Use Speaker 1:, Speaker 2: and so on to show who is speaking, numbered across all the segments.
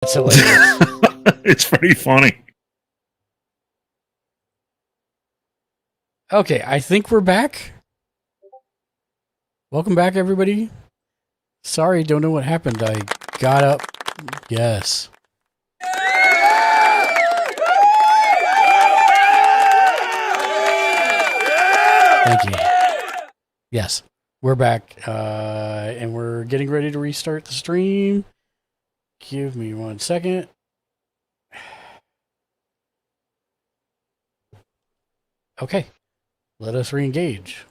Speaker 1: It's hilarious.
Speaker 2: It's pretty funny.
Speaker 1: Okay, I think we're back. Welcome back, everybody. Sorry, don't know what happened. I got up. Yes. Thank you. Yes, we're back, and we're getting ready to restart the stream. Give me 1 second. Okay, let us re-engage.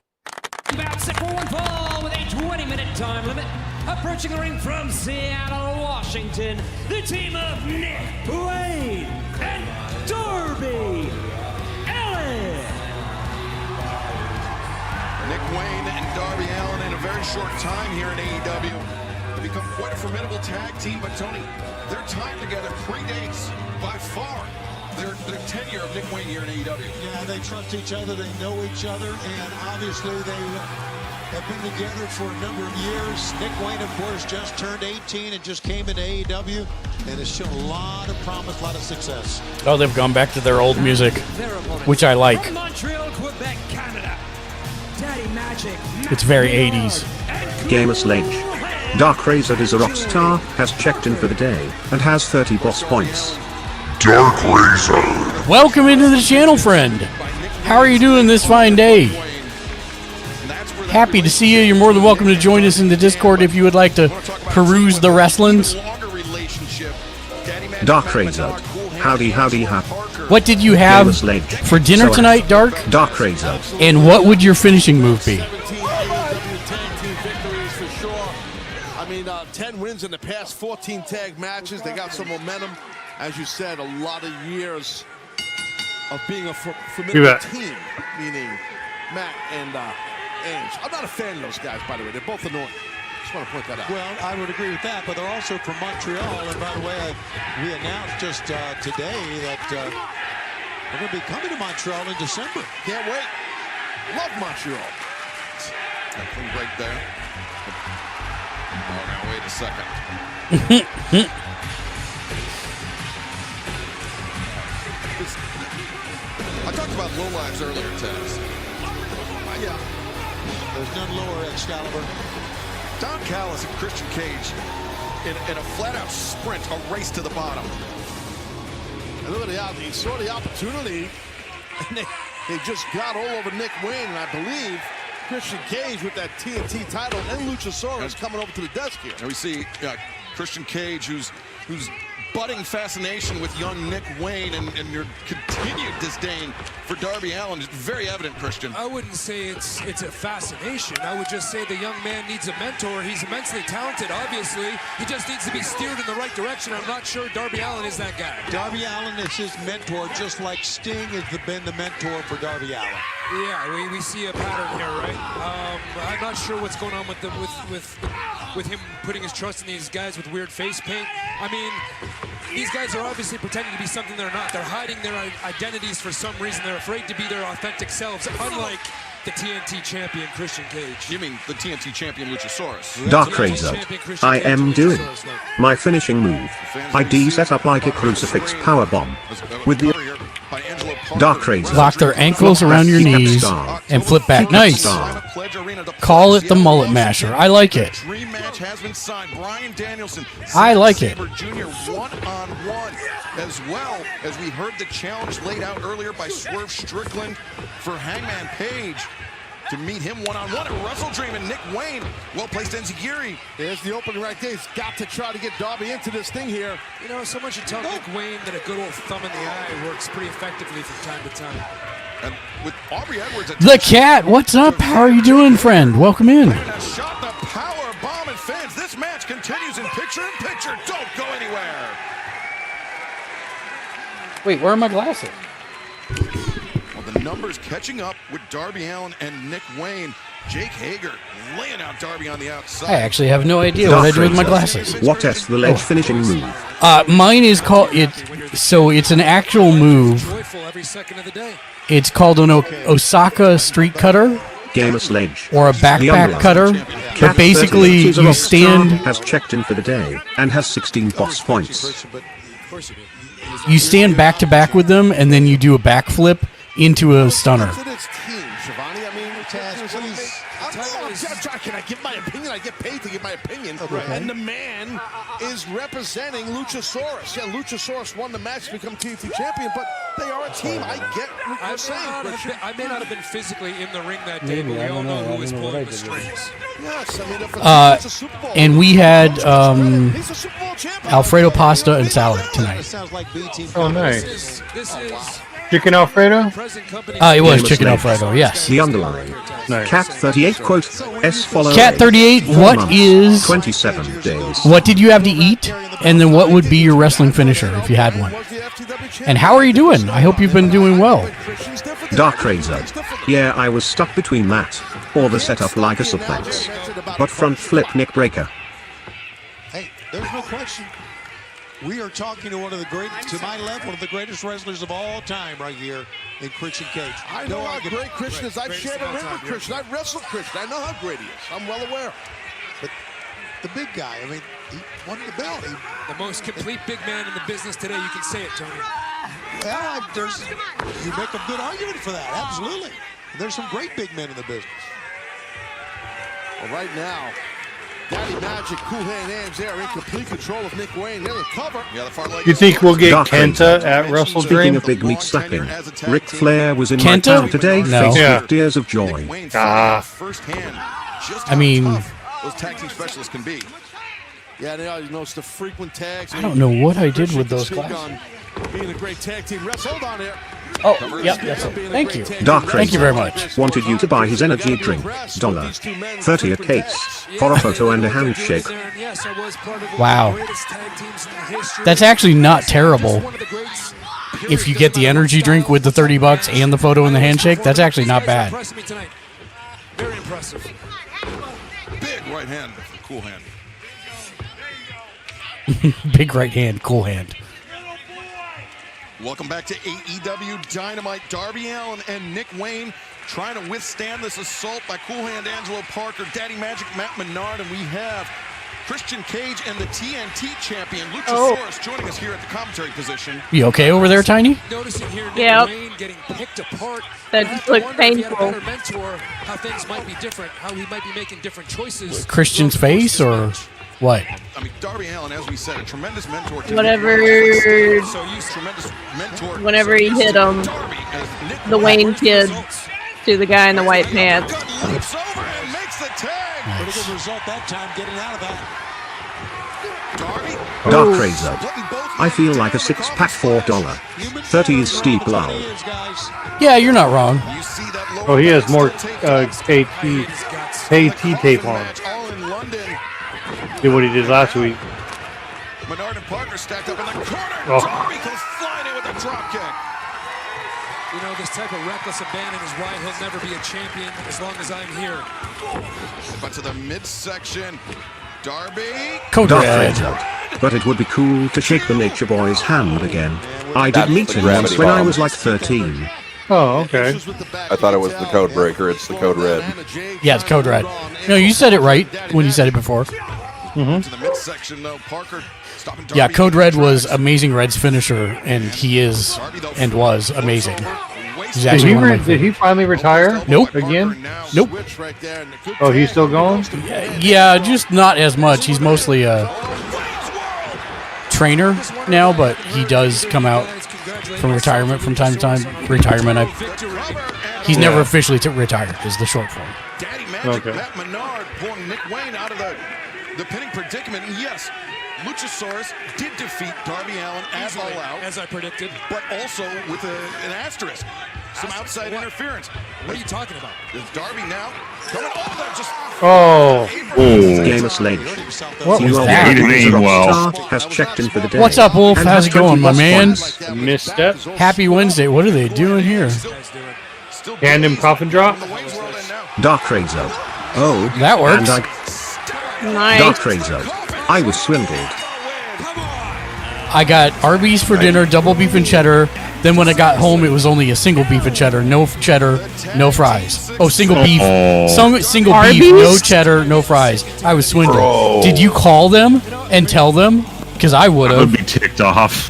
Speaker 3: About set for one fall with a 20-minute time limit. Approaching the ring from Seattle, Washington, the team of Nick Wayne and Darby Allin.
Speaker 4: Nick Wayne and Darby Allin in a very short time here in AEW have become quite a formidable tag team, but Tony, their time together predates by far their tenure of Nick Wayne here in AEW.
Speaker 5: Yeah, they trust each other, they know each other, and obviously they have been together for a number of years. Nick Wayne, of course, just turned 18 and just came into AEW and has shown a lot of promise, a lot of success.
Speaker 1: Oh, they've gone back to their old music, which I like.
Speaker 3: From Montreal, Quebec, Canada. Daddy Magic.
Speaker 1: It's very 80s.
Speaker 6: Gamer Sledge. Dark Razor is a rock star, has checked in for the day, and has 30 boss points.
Speaker 2: Dark Razor.
Speaker 1: Welcome into the channel, friend. How are you doing this fine day? Happy to see you. You're more than welcome to join us in the Discord if you would like to peruse the wrestlings.
Speaker 6: Dark Razor. Howdy, howdy, hap.
Speaker 1: What did you have for dinner tonight, Dark?
Speaker 6: Dark Razor.
Speaker 1: And what would your finishing move be?
Speaker 7: 10 wins in the past 14 tag matches. They got some momentum. As you said, a lot of years of being a formidable team, meaning Matt and Ainge. I'm not a fan of those guys, by the way. They're both annoying. Just want to point that out.
Speaker 5: Well, I would agree with that, but they're also from Montreal. And by the way, we announced just today that we're going to be coming to Montreal in December.
Speaker 7: Can't wait. Love Montreal.
Speaker 4: A clean break there. Oh, now wait a second. I talked about lowlives earlier, Taz.
Speaker 5: Yeah. There's none lower, Excalibur.
Speaker 4: Don Callis and Christian Cage in a flat-out sprint, a race to the bottom.
Speaker 7: And look at he saw the opportunity, and they just got all over Nick Wayne, and I believe Christian Cage with that TNT title and Luchasaurus coming over to the desk here.
Speaker 4: And we see Christian Cage, who's budding fascination with young Nick Wayne, and your continued disdain for Darby Allin is very evident, Christian.
Speaker 8: I wouldn't say it's a fascination. I would just say the young man needs a mentor. He's immensely talented, obviously. He just needs to be steered in the right direction. I'm not sure Darby Allin is that guy. Darby Allin is his mentor, just like Sting has been the mentor for Darby Allin. Yeah, we see a pattern here, right? I'm not sure what's going on with him putting his trust in these guys with weird face paint. I mean, these guys are obviously pretending to be something they're not. They're hiding their identities for some reason. They're afraid to be their authentic selves, unlike the TNT champion, Christian Cage.
Speaker 4: You mean the TNT champion, Luchasaurus?
Speaker 6: Dark Razor. I am doing my finishing move. I D-set up like a crucifix powerbomb. With the Dark Razor.
Speaker 1: Lock their ankles around your knees and flip back. Nice. Call it the mullet masher. I like it.
Speaker 4: Dream match has been signed. Brian Danielson.
Speaker 1: I like it.
Speaker 4: Jr. one-on-one, as well as we heard the challenge laid out earlier by Swerve Strickland for Hangman Page to meet him one-on-one at Wrestle Dream, and Nick Wayne, well-placed enziguri.
Speaker 7: There's the opening right there. He's got to try to get Darby into this thing here.
Speaker 8: You know, someone should tell Nick Wayne that a good old thumb in the eye works pretty effectively from time to time.
Speaker 4: And with Aubrey Edwards,
Speaker 1: The Cat, what's up? How are you doing, friend? Welcome in.
Speaker 4: and a shot, the power bomb, and fans, this match continues in picture-in-picture. Don't go anywhere.
Speaker 1: Wait, where are my glasses?
Speaker 4: Well, the numbers catching up with Darby Allin and Nick Wayne. Jake Hager laying out Darby on the outside.
Speaker 1: I actually have no idea what I do with my glasses.
Speaker 6: What is the ledge finishing move?
Speaker 1: Mine is called so it's an actual move.
Speaker 8: Joyful every second of the day.
Speaker 1: It's called an Osaka Street Cutter.
Speaker 6: Gamer Sledge.
Speaker 1: or a backpack cutter. But basically, you stand
Speaker 6: has checked in for the day and has 16 boss points.
Speaker 1: you stand back to back with them, and then you do a backflip into a stunner.
Speaker 7: Can I give my opinion? I get paid to give my opinion. And the man is representing Luchasaurus. Yeah, Luchasaurus won the match to become TNT champion, but they are a team. I get what you're saying.
Speaker 8: I may not have been physically in the ring that day, but we all know who was pulling the strings.
Speaker 7: Yes, I mean, if it's a Super Bowl,
Speaker 1: And we had
Speaker 7: he's a Super Bowl champion.
Speaker 1: Alfredo pasta and salad tonight.
Speaker 9: Oh, nice.
Speaker 8: This is
Speaker 9: Chicken Alfredo?
Speaker 8: present company.
Speaker 1: It was
Speaker 6: Gamer
Speaker 1: chicken
Speaker 6: Sledge.
Speaker 1: Alfredo, yes.
Speaker 6: The underline.
Speaker 9: Nice.
Speaker 6: Cat 38 quote S follow.
Speaker 1: Cat 38, what
Speaker 6: months,
Speaker 1: is
Speaker 6: 27 days.
Speaker 1: what did you have to eat? And then what would be your wrestling finisher if you had one? And how are you doing? I hope you've been doing well.
Speaker 6: Dark Razor. Yeah, I was stuck between that or the setup like a suplex. But front flip neck breaker.
Speaker 5: Hey, there's no question. We are talking to one of the great, to my left, one of the greatest wrestlers of all time right here in Christian Cage.
Speaker 7: I know how great Christian is. I've shared a ring with Christian. I've wrestled Christian. I know how great he is. I'm well aware.
Speaker 5: But the big guy, I mean, he won the belt.
Speaker 8: The most complete big man in the business today. You can say it, Tony.
Speaker 5: Well, you make a good argument for that, absolutely. There's some great big men in the business.
Speaker 7: Well, right now, Daddy Magic, Cool Hand Hands there in complete control of Nick Wayne. There's a cover. Yeah, the far leg.
Speaker 9: You think we'll get
Speaker 6: Dark
Speaker 9: Kenta at Wrestle
Speaker 6: Speaking
Speaker 9: Dream?
Speaker 6: of big meat slapping, Ric Flair was in my
Speaker 1: Kenta?
Speaker 6: town today,
Speaker 1: No.
Speaker 6: faced
Speaker 9: Yeah.
Speaker 6: with tears of joy.
Speaker 7: Firsthand, just
Speaker 1: I mean-
Speaker 7: how tough those tag team specialists can be. Yeah, they are. You know, it's the frequent tags.
Speaker 1: I don't know what I did with those
Speaker 7: Speak
Speaker 1: glasses.
Speaker 7: on being a great tag team wrestler. Hold on here.
Speaker 1: Oh, yep, that's it. Thank you.
Speaker 6: Dark
Speaker 1: Thank you
Speaker 6: Razor
Speaker 1: very much.
Speaker 6: wanted you to buy his energy drink, $30 a case, for a photo and a handshake.
Speaker 8: Yes, I was part of one
Speaker 1: Wow.
Speaker 8: of the greatest tag teams in the history.
Speaker 1: That's actually not terrible.
Speaker 8: One of the greats.
Speaker 1: If you get the energy drink with the $30 and the photo and the handshake, that's actually not bad.
Speaker 8: Impressed me tonight. Very impressive.
Speaker 4: Big right hand, Cool Hand.
Speaker 1: Big right hand, cool hand.
Speaker 4: Welcome back to AEW Dynamite. Darby Allin and Nick Wayne trying to withstand this assault by Cool Hand Angelo Parker, Daddy Magic Matt Menard, and we have Christian Cage and the TNT champion Luchasaurus joining us here at the commentary position.
Speaker 1: You okay over there, Tiny?
Speaker 8: Noticing here Nick
Speaker 10: Yep.
Speaker 8: Wayne getting picked apart.
Speaker 10: That
Speaker 8: I have
Speaker 10: just
Speaker 8: to
Speaker 10: looks
Speaker 8: wonder if he had a
Speaker 10: painful.
Speaker 8: better mentor, how things might be different, how he might be making different choices.
Speaker 1: Christian's
Speaker 8: throughout the course
Speaker 1: face
Speaker 8: of
Speaker 1: or
Speaker 8: this match.
Speaker 1: what?
Speaker 4: I mean, Darby Allin, as we said, a tremendous mentor to
Speaker 10: Whatever-
Speaker 4: Nick Wayne. So he's tremendous mentor.
Speaker 10: Whenever he hit
Speaker 4: Darby as Nick
Speaker 10: the Wayne kid
Speaker 8: Results.
Speaker 10: to the guy in the white pants.
Speaker 4: Gunn leaps over and makes the tag.
Speaker 5: Pretty good result that time, getting out of that.
Speaker 4: Darby
Speaker 6: Dark Razor.
Speaker 4: putting both
Speaker 6: I feel like a six-pack $4. 30 is steep low.
Speaker 5: Years, guys.
Speaker 1: Yeah, you're not wrong.
Speaker 4: You see that lower
Speaker 9: Oh, he has
Speaker 4: back
Speaker 9: more
Speaker 4: still taped.
Speaker 9: KT tape on
Speaker 4: Match all in London.
Speaker 9: than what he did last week.
Speaker 4: Menard and Parker stacked up in the corner.
Speaker 9: Oh.
Speaker 4: Darby comes flying in with a drop kick.
Speaker 8: You know, this type of reckless abandon is why he'll never be a champion as long as I'm here.
Speaker 4: But to the midsection, Darby.
Speaker 1: Code
Speaker 6: Dark
Speaker 1: Red.
Speaker 6: Razor. But it would be cool to shake the Nature Boy's hand again. I did
Speaker 11: That's
Speaker 6: meet
Speaker 11: the
Speaker 6: him once
Speaker 11: gravity
Speaker 6: when I
Speaker 11: bomb.
Speaker 6: was like 13.
Speaker 9: Oh, okay.
Speaker 11: I thought it was the Code Breaker. It's the Code Red.
Speaker 1: Yeah, it's Code Red. No, you said it right when you said it before.
Speaker 4: To the midsection, though, Parker stopping Darby.
Speaker 1: Yeah, Code Red was Amazing Red's finisher, and he is and was amazing. He's
Speaker 9: Did
Speaker 1: actually
Speaker 9: he,
Speaker 1: one of my
Speaker 9: did he finally retire?
Speaker 1: Nope.
Speaker 9: Again?
Speaker 1: Nope.
Speaker 9: Oh, he's still going?
Speaker 1: Yeah, just not as much. He's mostly a trainer now, but he does come out from retirement from time to time. He's never officially retired, is the short form.
Speaker 4: Daddy Magic,
Speaker 9: Okay.
Speaker 4: Matt Menard pulling Nick Wayne out of the pinning predicament. And yes, Luchasaurus did defeat Darby Allin at All Out,
Speaker 8: As I predicted.
Speaker 4: but also with an asterisk. Some outside
Speaker 8: What?
Speaker 4: interference.
Speaker 8: What are you talking about?
Speaker 4: Is Darby now coming over there? Just
Speaker 9: Oh,
Speaker 6: Gamer Sledge.
Speaker 1: What was
Speaker 6: You
Speaker 1: that?
Speaker 2: He didn't aim well.
Speaker 6: has checked in for the day.
Speaker 1: What's up, Wolf?
Speaker 6: and
Speaker 1: How's
Speaker 6: has
Speaker 1: it going,
Speaker 6: 20
Speaker 1: my
Speaker 6: boss
Speaker 1: man?
Speaker 6: points.
Speaker 9: misstep.
Speaker 1: Happy Wednesday. What are they doing here?
Speaker 4: still
Speaker 9: Tandem coffin drop.
Speaker 4: the Wayne's World in now.
Speaker 6: Dark Razor. Oh,
Speaker 1: That works.
Speaker 6: and
Speaker 10: Nice.
Speaker 6: Dark Razor. I was swindled.
Speaker 1: I got Arby's for dinner, double beef and cheddar. Then when I got home, it was only a single beef and cheddar, no cheddar, no fries. Oh, single beef, single beef, no cheddar, no fries. I was swindled.
Speaker 2: Bro.
Speaker 1: Did you call them and tell them? Because I would
Speaker 2: I
Speaker 1: have.
Speaker 2: would be ticked off.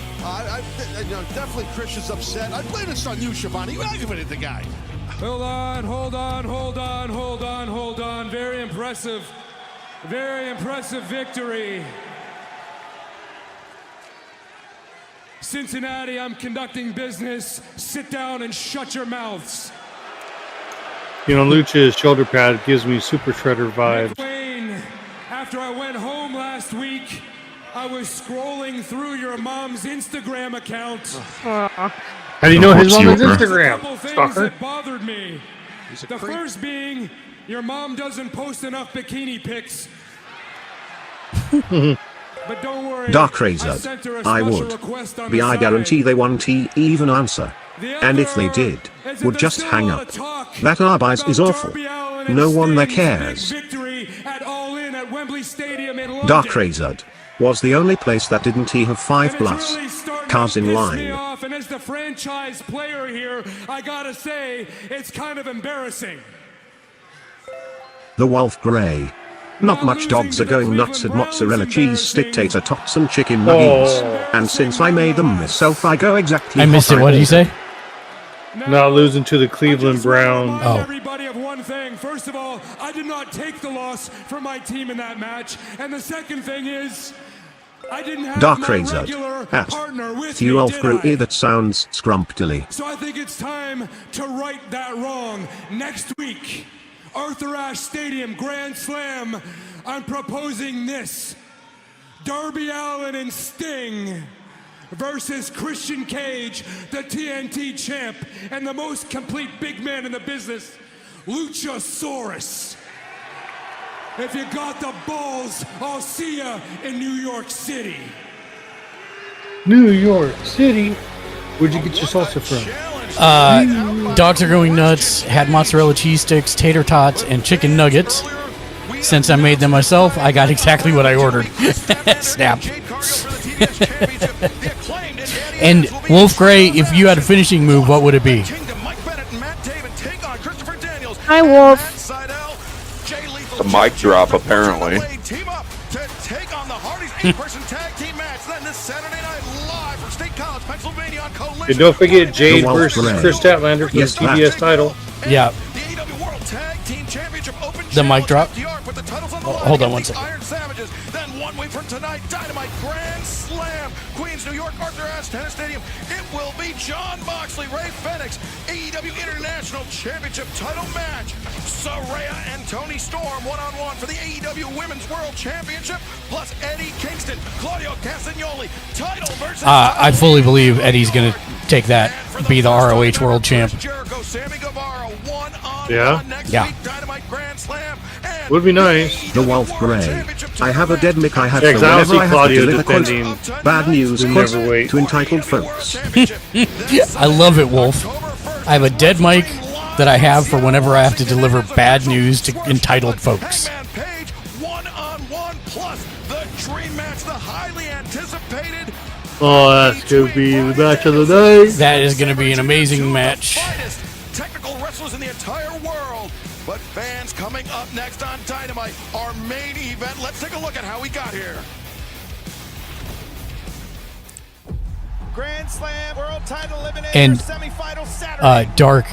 Speaker 7: Definitely Christian's upset. I blame this on you, Schiavone. You aggravated the guy.
Speaker 8: Hold on. Very impressive victory. Cincinnati, I'm conducting business. Sit down and shut your mouths.
Speaker 9: You know, Lucha's shoulder pad gives me Super Shredder vibes.
Speaker 8: Wayne, after I went home last week, I was scrolling through your mom's Instagram account.
Speaker 9: How do you know his mom's Instagram?
Speaker 8: A couple things that bothered me. The first being, your mom doesn't post enough bikini pics. But don't worry.
Speaker 6: Dark Razor. I would. But I guarantee they won't even answer. And if they did, would just hang up. That Arby's is awful. No one there cares. Dark Razor was the only place that didn't have 5+ cars in line.
Speaker 8: And as the franchise player here, I gotta say, it's kind of embarrassing.
Speaker 6: The Wolf Grey. Not much dogs are going nuts at mozzarella cheese stick tater tots and chicken nuggets. And since I made them myself, I go exactly.
Speaker 1: I missed it. What did you say?
Speaker 9: Not losing to the Cleveland Browns.
Speaker 8: Everybody of one thing. First of all, I did not take the loss for my team in that match. And the second thing is, I didn't have
Speaker 6: Dark
Speaker 8: my
Speaker 6: Razor.
Speaker 8: regular partner with
Speaker 6: You
Speaker 8: me,
Speaker 6: Wolf
Speaker 8: did
Speaker 6: Grey,
Speaker 8: I?
Speaker 6: that sounds scrumptily.
Speaker 8: So I think it's time to right that wrong. Next week, Arthur Ashe Stadium Grand Slam, I'm proposing this. Darby Allin and Sting versus Christian Cage, the TNT champ, and the most complete big man in the business, Luchasaurus. If you got the balls, I'll see ya in New York City.
Speaker 9: New York City. Where'd you get your salsa from?
Speaker 1: Dogs are going nuts. Had mozzarella cheese sticks, tater tots, and chicken nuggets. Since I made them myself, I got exactly what I ordered. Snap. And Wolf Grey, if you had a finishing move, what would it be?
Speaker 10: Hi, Wolf.
Speaker 11: The mic drop, apparently.
Speaker 4: Team up to take on the Hardys 8-person tag team match. Then this Saturday night live from State College, Pennsylvania on Collision.
Speaker 9: And don't forget Jade
Speaker 6: The Wolf
Speaker 9: versus
Speaker 6: Grey.
Speaker 9: Chris Statlander for
Speaker 6: Yes,
Speaker 9: the TBS title.
Speaker 1: Yeah.
Speaker 4: The AEW World Tag Team Championship Open
Speaker 1: The mic drop?
Speaker 4: Challenge with the titles on the line
Speaker 1: Hold on
Speaker 4: against
Speaker 1: 1
Speaker 4: the
Speaker 1: second.
Speaker 4: Iron Savages. Then 1 week from tonight, Dynamite Grand Slam, Queens, New York, Arthur Ashe Tennis Stadium. It will be John Moxley, Ray Fenix, AEW International Championship title match. Saraya and Tony Storm one-on-one for the AEW Women's World Championship, plus Eddie Kingston, Claudio Castagnoli, title versus
Speaker 1: I fully believe Eddie's going to take that, be the ROH World Champ.
Speaker 4: Jericho, Sammy Guevara, one-on-one
Speaker 9: Yeah?
Speaker 4: next
Speaker 1: Yeah.
Speaker 4: week, Dynamite Grand Slam. And
Speaker 9: Would be nice.
Speaker 6: The Wolf Grey. I have a dead mic I have
Speaker 9: Yeah,
Speaker 6: so
Speaker 9: 'cause I don't
Speaker 6: whenever
Speaker 9: see
Speaker 6: I have to
Speaker 9: Claudio
Speaker 6: deliver quote,
Speaker 9: defending
Speaker 6: bad news
Speaker 9: the
Speaker 6: quote,
Speaker 9: Neverweight.
Speaker 6: to entitled folks.
Speaker 1: I love it, Wolf. I have a dead mic that I have for whenever I have to deliver bad news to entitled folks.
Speaker 4: Hangman Page, one-on-one plus the dream match, the highly anticipated.
Speaker 9: Oh, that's going to be the match of the night.
Speaker 1: That is going to be an amazing match.
Speaker 4: Finest technical wrestlers in the entire world. But fans, coming up next on Dynamite, our main event. Let's take a look at how we got here.
Speaker 12: Grand Slam World Title Eliminator
Speaker 1: And,
Speaker 12: semifinal Saturday.
Speaker 1: Dark,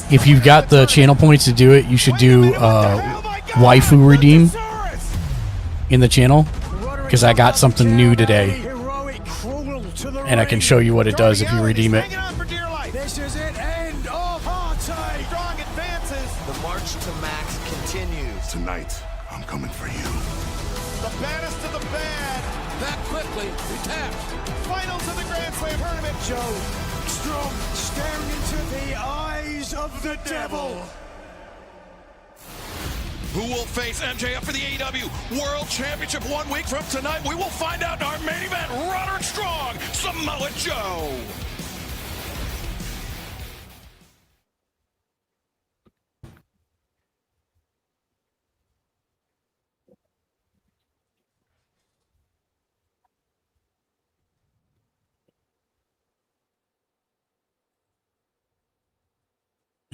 Speaker 1: if you've got the channel points to do it, you should do waifu redeem in the channel, because I got something new today, and I can show you what it does if you redeem it.
Speaker 12: This is it. End of party. Strong advances. The march to Max continues.
Speaker 2: Tonight, I'm coming for you.
Speaker 12: The baddest of the bad.
Speaker 3: That quickly, we tapped.
Speaker 12: Finals of the Grand Slam tournament. Joe Strong staring into the eyes of the devil.
Speaker 4: Who will face MJF for the AEW World Championship 1 week from tonight? We will find out in our main event. Roderick Strong, Samoa Joe.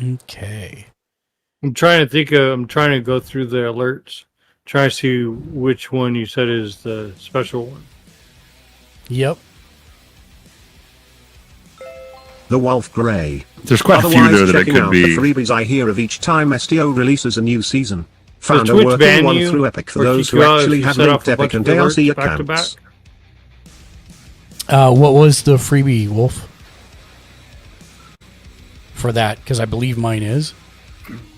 Speaker 1: Okay.
Speaker 9: I'm trying to think of. I'm trying to go through the alerts, trying to see which one you said is the special one.
Speaker 1: Yep.
Speaker 6: The Wolf Grey.
Speaker 2: There's quite a few
Speaker 6: Otherwise,
Speaker 2: there that it
Speaker 6: checking
Speaker 2: could
Speaker 6: out
Speaker 2: be.
Speaker 6: the freebies I hear of each time STO releases a new season. Found a
Speaker 9: Twitch
Speaker 6: working
Speaker 9: ban
Speaker 6: one
Speaker 9: you
Speaker 6: through Epic for
Speaker 9: or
Speaker 6: those
Speaker 9: kick you
Speaker 6: who
Speaker 9: out if
Speaker 6: actually
Speaker 9: you
Speaker 6: have
Speaker 9: set
Speaker 6: linked
Speaker 9: off a
Speaker 6: Epic
Speaker 9: bunch
Speaker 6: and
Speaker 9: of
Speaker 6: DLC
Speaker 9: alerts back to
Speaker 6: accounts.
Speaker 1: What was the freebie, Wolf? For that, because I believe mine is.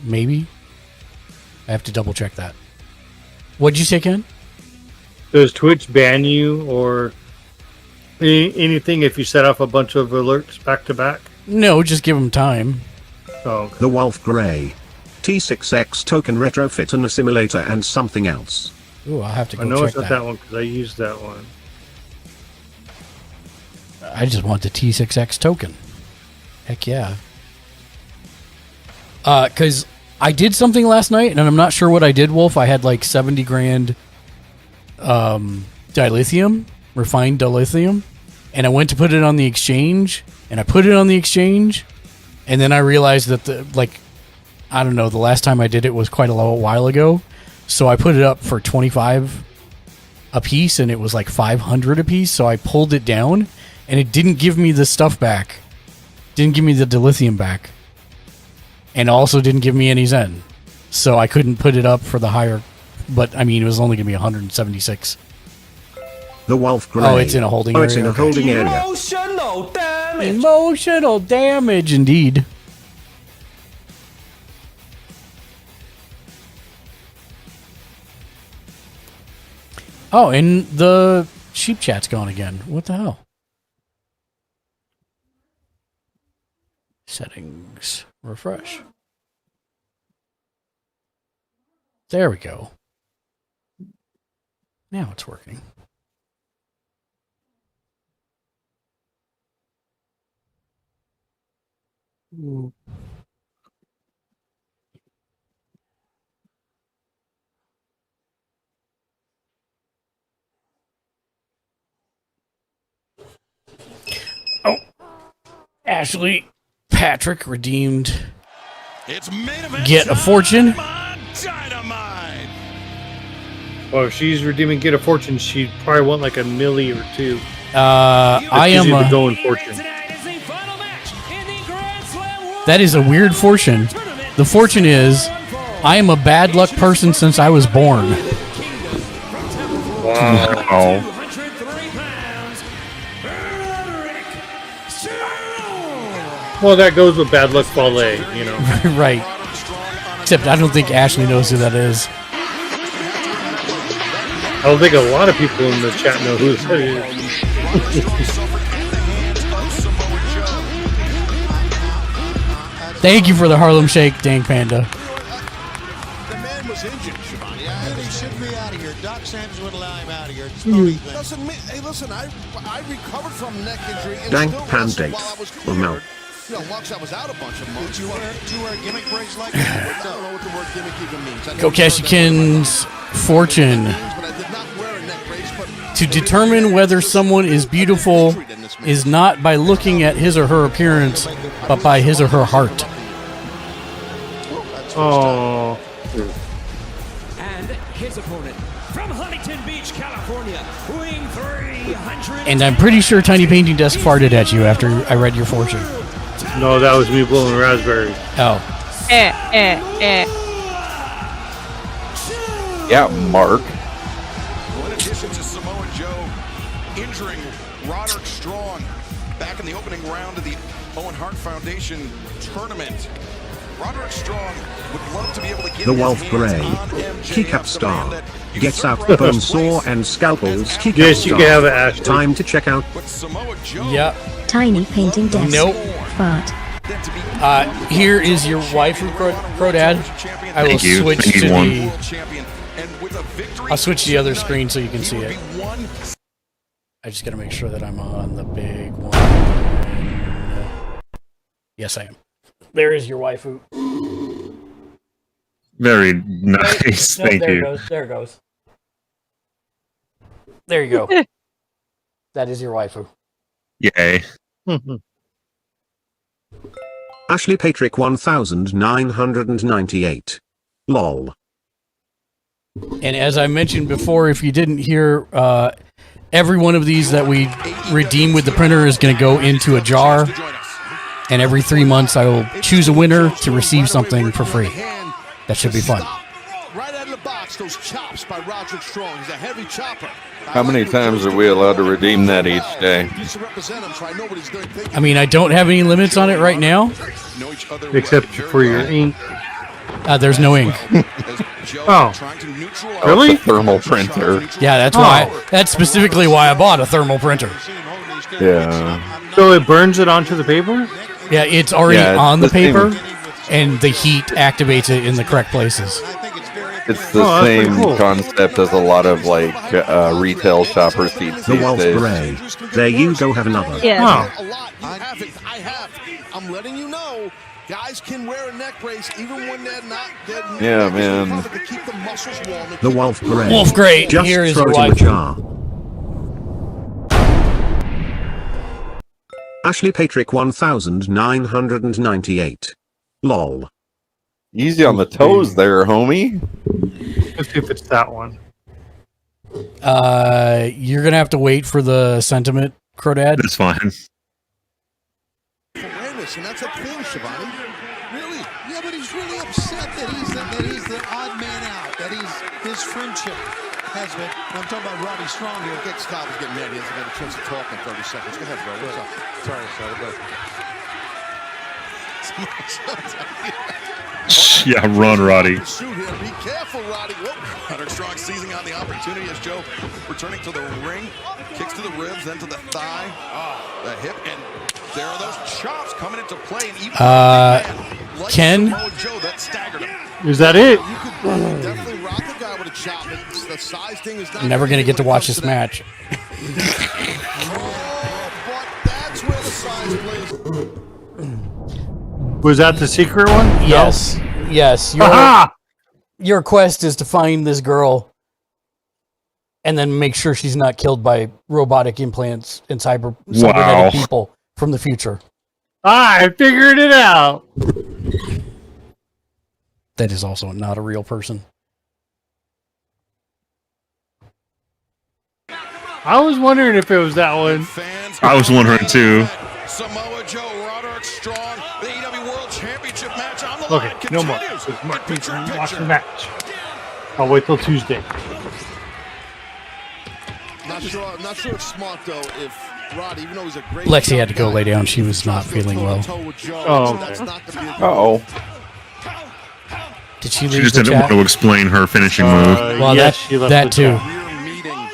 Speaker 1: Maybe. I have to double check that. What'd you say, Ken?
Speaker 9: Does Twitch ban you or anything if you set off a bunch of alerts back to back?
Speaker 1: No, just give them time.
Speaker 9: Oh, okay.
Speaker 6: The Wolf Grey. T6X token retrofit and a simulator and something else.
Speaker 1: Ooh, I'll have to go
Speaker 9: I know
Speaker 1: check
Speaker 9: it's not that one because I used that one.
Speaker 1: I just want the T6X token. Heck yeah. Because I did something last night, and I'm not sure what I did, Wolf. I had like 70 grand dilithium, refined dilithium, and I went to put it on the exchange, and I put it on the exchange, and then I realized that I don't know, the last time I did it was quite a while ago, so I put it up for 25 a piece, and it was like 500 a piece, so I pulled it down, and it didn't give me the stuff back. Didn't give me the dilithium back. And also didn't give me any Zen. So I couldn't put it up for the higher, but I mean, it was only going to be 176.
Speaker 6: The Wolf Grey.
Speaker 1: Oh, it's in a holding area.
Speaker 6: It's in a holding area.
Speaker 3: Emotional damage.
Speaker 1: Emotional damage, indeed. Oh, and the sheep chat's gone again. What the hell? Settings. Refresh. There we go. Now it's working. Ooh. Oh, Ashley Patrick redeemed.
Speaker 4: It's main event.
Speaker 1: Get a fortune.
Speaker 4: Dynamite.
Speaker 9: Well, if she's redeeming Get a Fortune, she'd probably want like a milli or two.
Speaker 1: I am
Speaker 9: the going fortune.
Speaker 1: That is a weird fortune. The fortune is, I am a bad luck person since I was born.
Speaker 9: Wow. Well, that goes with bad luck ballet, you know.
Speaker 1: Right. Except I don't think Ashley knows who that is.
Speaker 9: I don't think a lot of people in the chat know who that is.
Speaker 1: Thank you for the Harlem Shake, Dang Panda.
Speaker 4: The man was injured, Shivani.
Speaker 5: He should be out of here. Doc Sanders would allow him out of here.
Speaker 7: Listen, I recovered from neck injury and
Speaker 6: Dank
Speaker 7: still
Speaker 6: pan
Speaker 7: wrestled
Speaker 6: date.
Speaker 7: while I was
Speaker 6: Well, no.
Speaker 7: cleared. You know, once I was out a bunch of months.
Speaker 5: Did you wear gimmick brace like that?
Speaker 7: I don't know what the word gimmick even means. I know
Speaker 1: Kokashikin's fortune.
Speaker 7: but I did not wear a neck brace, but
Speaker 1: To determine whether someone is beautiful is not by looking at his or her appearance, but by his or her heart.
Speaker 9: Oh.
Speaker 3: And his opponent from Huntington Beach, California, weighing 300.
Speaker 1: And I'm pretty sure Tiny Painting Desk farted at you after I read your fortune.
Speaker 9: No, that was me blowing raspberries.
Speaker 1: Oh.
Speaker 11: Yeah, Mark.
Speaker 4: Well, in addition to Samoa Joe injuring Roderick Strong back in the opening round of the Owen Hart Foundation tournament, Roderick Strong would love to be able to get
Speaker 6: The
Speaker 4: his
Speaker 6: Wolf
Speaker 4: hands
Speaker 6: Grey.
Speaker 4: on MJF,
Speaker 6: Keycap
Speaker 4: the
Speaker 6: star.
Speaker 4: man that
Speaker 6: Gets out
Speaker 4: usurped
Speaker 6: the bone
Speaker 4: his
Speaker 6: saw
Speaker 4: place
Speaker 6: and scalpels. Keycap
Speaker 9: Yes, you
Speaker 6: star.
Speaker 9: can have it, Ashley.
Speaker 6: Time to check out.
Speaker 4: But Samoa Joe,
Speaker 1: Yep.
Speaker 10: Tiny painting desk.
Speaker 1: Nope.
Speaker 10: Fart.
Speaker 4: then to be
Speaker 1: Here is your waifu, Crodad. I will
Speaker 2: Thank you.
Speaker 1: switch
Speaker 2: I need
Speaker 1: to
Speaker 2: one.
Speaker 1: the.
Speaker 4: world champion, and with a victory
Speaker 1: I'll switch to the other
Speaker 4: tonight,
Speaker 1: screen so you can see
Speaker 4: he would
Speaker 1: it.
Speaker 4: be one
Speaker 1: I just gotta make sure that I'm on the big one. Yes, I am. There is your waifu.
Speaker 2: Very nice.
Speaker 1: No,
Speaker 2: Thank
Speaker 1: there
Speaker 2: you.
Speaker 1: It goes. There it goes. There you go. That is your waifu.
Speaker 2: Yay.
Speaker 6: Ashley Patrick 1998. LOL.
Speaker 1: And as I mentioned before, if you didn't hear, every one of these that we redeem with the printer is going to go into a jar. And every 3 months, I will choose a winner to receive something for free. That should be fun.
Speaker 7: Right out of the box, those chops by Roderick Strong. He's a heavy chopper.
Speaker 11: How many times are we allowed to redeem that each day?
Speaker 1: I mean, I don't have any limits on it right now.
Speaker 9: Except for your ink.
Speaker 1: There's no ink.
Speaker 9: Oh. Really?
Speaker 11: Thermal printer.
Speaker 1: Yeah, that's why. That's specifically why I bought a thermal printer.
Speaker 11: Yeah.
Speaker 9: So it burns it onto the paper?
Speaker 1: Yeah, it's already
Speaker 11: Yeah,
Speaker 1: on the
Speaker 11: the same-
Speaker 1: paper, and the heat activates it in the correct places.
Speaker 11: It's the
Speaker 9: that's pretty
Speaker 11: same
Speaker 9: cool.
Speaker 11: concept as a lot of like retail shopper seats
Speaker 6: The
Speaker 11: these
Speaker 6: Wolf
Speaker 11: days.
Speaker 6: Gray. There you go, have another.
Speaker 10: Yeah.
Speaker 9: Oh.
Speaker 7: A lot. You have it. I have. I'm letting you know. Guys can wear a neck brace even when they're not.
Speaker 11: Yeah, man.
Speaker 7: To keep the muscles warm.
Speaker 6: The Wolf Gray.
Speaker 1: Wolf Gray,
Speaker 6: Just
Speaker 1: here is
Speaker 6: throw
Speaker 1: your
Speaker 6: it in the
Speaker 1: wife.
Speaker 6: jar. Ashley Patrick 1998. LOL.
Speaker 11: Easy on the toes there, homie.
Speaker 9: Let's see if it's that one.
Speaker 1: You're gonna have to wait for the sentiment, Crodad.
Speaker 2: That's fine.
Speaker 7: Awareness, and that's a thing, Shivani. Really?
Speaker 5: Yeah, but he's really upset that he's the odd man out, that his friendship has been. I'm talking about Robbie Strong here.
Speaker 7: Get Scott was getting mad. He hasn't got a chance to talk in 30 seconds. Go ahead, bro. What's up?
Speaker 5: Sorry, go.
Speaker 2: Yeah, run, Roddy.
Speaker 7: Shoot here. Be careful, Roddy. Whoop.
Speaker 4: Roderick Strong seizing on the opportunity as Joe returning to the ring. Kicks to the ribs, then to the thigh. The hip, and there are those chops coming into play. And even like
Speaker 1: Ken?
Speaker 4: Samoa Joe, that staggered him.
Speaker 9: Is that it?
Speaker 7: You could definitely rock a guy with a chop. It's the size thing is not.
Speaker 1: I'm never gonna get to watch this match.
Speaker 7: But that's where the size plays.
Speaker 9: Was that the secret one?
Speaker 1: Yes, yes. Your quest is to find this girl, and then make sure she's not killed by robotic implants and cybernetic people from the future.
Speaker 9: I figured it out.
Speaker 1: That is also not a real person.
Speaker 9: I was wondering if it was that one.
Speaker 4: Fans,
Speaker 2: I was wondering too.
Speaker 4: Samoa Joe, Roderick Strong, the AEW World Championship match on the line.
Speaker 9: Okay, no more.
Speaker 4: Continues.
Speaker 9: It's Mark
Speaker 4: Picture in
Speaker 9: watch
Speaker 4: picture.
Speaker 9: the match. I'll wait till Tuesday.
Speaker 7: Not sure it's smart though if Roddy, even though he's a great.
Speaker 1: Lexi had to go lay down. She was not feeling well.
Speaker 9: Oh, okay.
Speaker 11: Uh-oh.
Speaker 1: Did she
Speaker 2: She
Speaker 1: leave
Speaker 2: just
Speaker 1: the
Speaker 2: didn't want
Speaker 1: chat?
Speaker 2: to explain her finishing move.
Speaker 1: Well,
Speaker 9: yes, she left
Speaker 1: that
Speaker 9: the
Speaker 1: too.
Speaker 9: chat.
Speaker 4: Career meeting,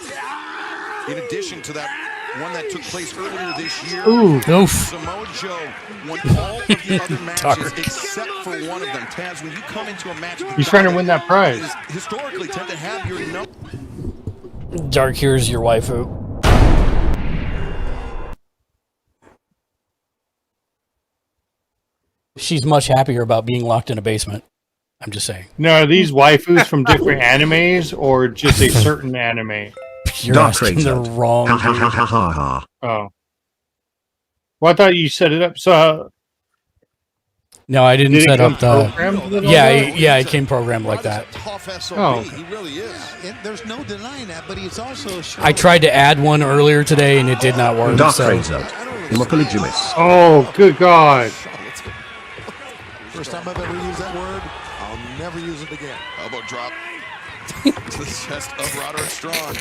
Speaker 4: in addition to that one that took place earlier this year.
Speaker 9: Ooh.
Speaker 1: Oof.
Speaker 4: Samoa Joe won all of the other matches
Speaker 1: Dark.
Speaker 4: except for one of them. Taz, when you come into a match,
Speaker 9: He's trying to win that prize.
Speaker 4: historically tend to have your number.
Speaker 1: Dark, here's your waifu. She's much happier about being locked in a basement. I'm just saying.
Speaker 9: Now, are these waifus from different animes or just a certain anime?
Speaker 1: You're
Speaker 6: Dark
Speaker 1: asking the
Speaker 6: Razor.
Speaker 1: wrong
Speaker 6: Ha ha
Speaker 1: dude.
Speaker 6: ha ha ha ha.
Speaker 9: Oh. Well, I thought you set it up. So,
Speaker 1: No, I didn't
Speaker 9: did it
Speaker 1: set
Speaker 9: come
Speaker 1: up the.
Speaker 9: programmed with all
Speaker 1: Yeah,
Speaker 9: that?
Speaker 1: yeah, it came programmed like
Speaker 7: Roddy's
Speaker 1: that.
Speaker 7: a tough SOB.
Speaker 9: Oh.
Speaker 7: He really is.
Speaker 5: And there's no denying that, but he's also shown.
Speaker 1: I tried to add one earlier today and it did not work.
Speaker 6: Dark
Speaker 1: So
Speaker 6: Razor. Immopolygimus.
Speaker 9: Oh, good God.
Speaker 5: First time I've ever used that word, I'll never use it again.
Speaker 4: Elbow drop to the chest of Roderick Strong.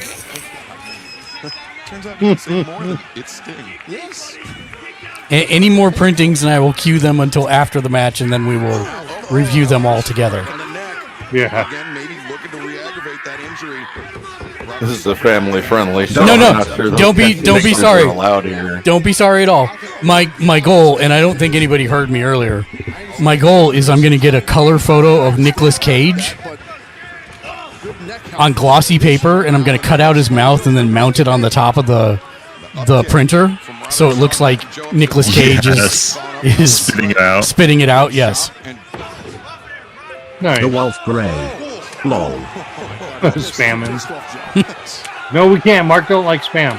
Speaker 4: Turns out it's more than it's Sting.
Speaker 5: Yes.
Speaker 1: any more printings and I will queue them until after the match and then we will review them all together.
Speaker 4: On the neck.
Speaker 9: Yeah.
Speaker 4: Again, maybe looking to re-aggravate that injury.
Speaker 11: This is a family-friendly show.
Speaker 1: No,
Speaker 11: I'm
Speaker 1: no,
Speaker 11: not sure those
Speaker 1: don't be
Speaker 11: pictures
Speaker 1: sorry.
Speaker 11: are allowed here.
Speaker 1: Don't be sorry at all. My goal, and I don't think anybody heard me earlier, my goal is I'm going to get a color photo of Nicolas Cage on glossy paper, and I'm going to cut out his mouth and then mount it on the top of the printer, so it looks like Nicolas Cage is
Speaker 2: Spitting it out.
Speaker 1: Spitting it out, yes.
Speaker 9: Nice.
Speaker 6: The Wolf Gray. LOL.
Speaker 9: Spamming. No, we can't. Mark don't like spam.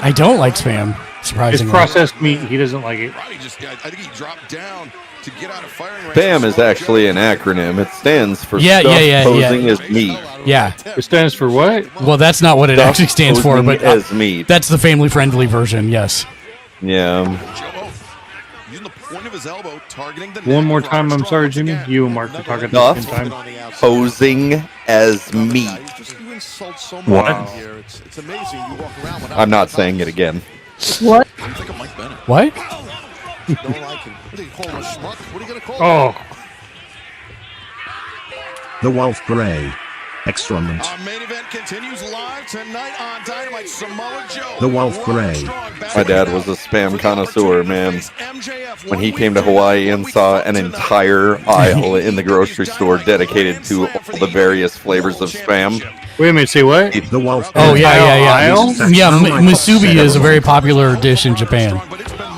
Speaker 1: I don't like spam.
Speaker 9: It's
Speaker 1: surprisingly.
Speaker 9: processed meat. He doesn't like it.
Speaker 4: Roddy just got, I think he dropped down to get out of firing range.
Speaker 11: SPAM is actually an acronym. It stands for
Speaker 1: Yeah,
Speaker 11: stuff
Speaker 1: yeah,
Speaker 11: posing as meat.
Speaker 1: Yeah.
Speaker 9: It stands for what?
Speaker 1: Well, that's not what it
Speaker 11: Stuff
Speaker 1: actually stands for,
Speaker 11: posing
Speaker 1: but
Speaker 11: as meat.
Speaker 1: that's the family-friendly version, yes.
Speaker 11: Yeah.
Speaker 4: Joe using the point of his elbow, targeting the
Speaker 9: One
Speaker 4: neck
Speaker 9: more
Speaker 4: of
Speaker 9: time,
Speaker 4: Roderick
Speaker 9: I'm
Speaker 4: Strong
Speaker 9: sorry,
Speaker 4: once
Speaker 9: Jimmy.
Speaker 4: again.
Speaker 9: You and Mark are talking at the same time.
Speaker 11: Posing as meat.
Speaker 7: You insult so much
Speaker 2: What?
Speaker 7: here. It's amazing. You walk around without
Speaker 11: I'm not saying it again.
Speaker 1: What?
Speaker 4: I'm thinking Mike Bennett.
Speaker 1: What?
Speaker 7: Don't like him. What do you call him, a schmuck? What are you going to call him?
Speaker 9: Oh,
Speaker 6: The Wolf Grey. Excrement.
Speaker 4: Our main event continues live tonight on Dynamite. Samoa Joe.
Speaker 6: The Wolf Grey.
Speaker 11: My dad was a SPAM connoisseur, man. When he came to Hawaii and saw an entire aisle in the grocery store dedicated to all the various flavors of SPAM.
Speaker 9: wait a minute. Say what?
Speaker 6: The Wolf
Speaker 1: Oh,
Speaker 6: Grey.
Speaker 1: yeah.
Speaker 9: Aisle?
Speaker 1: Yeah, musubi is a very popular dish in Japan.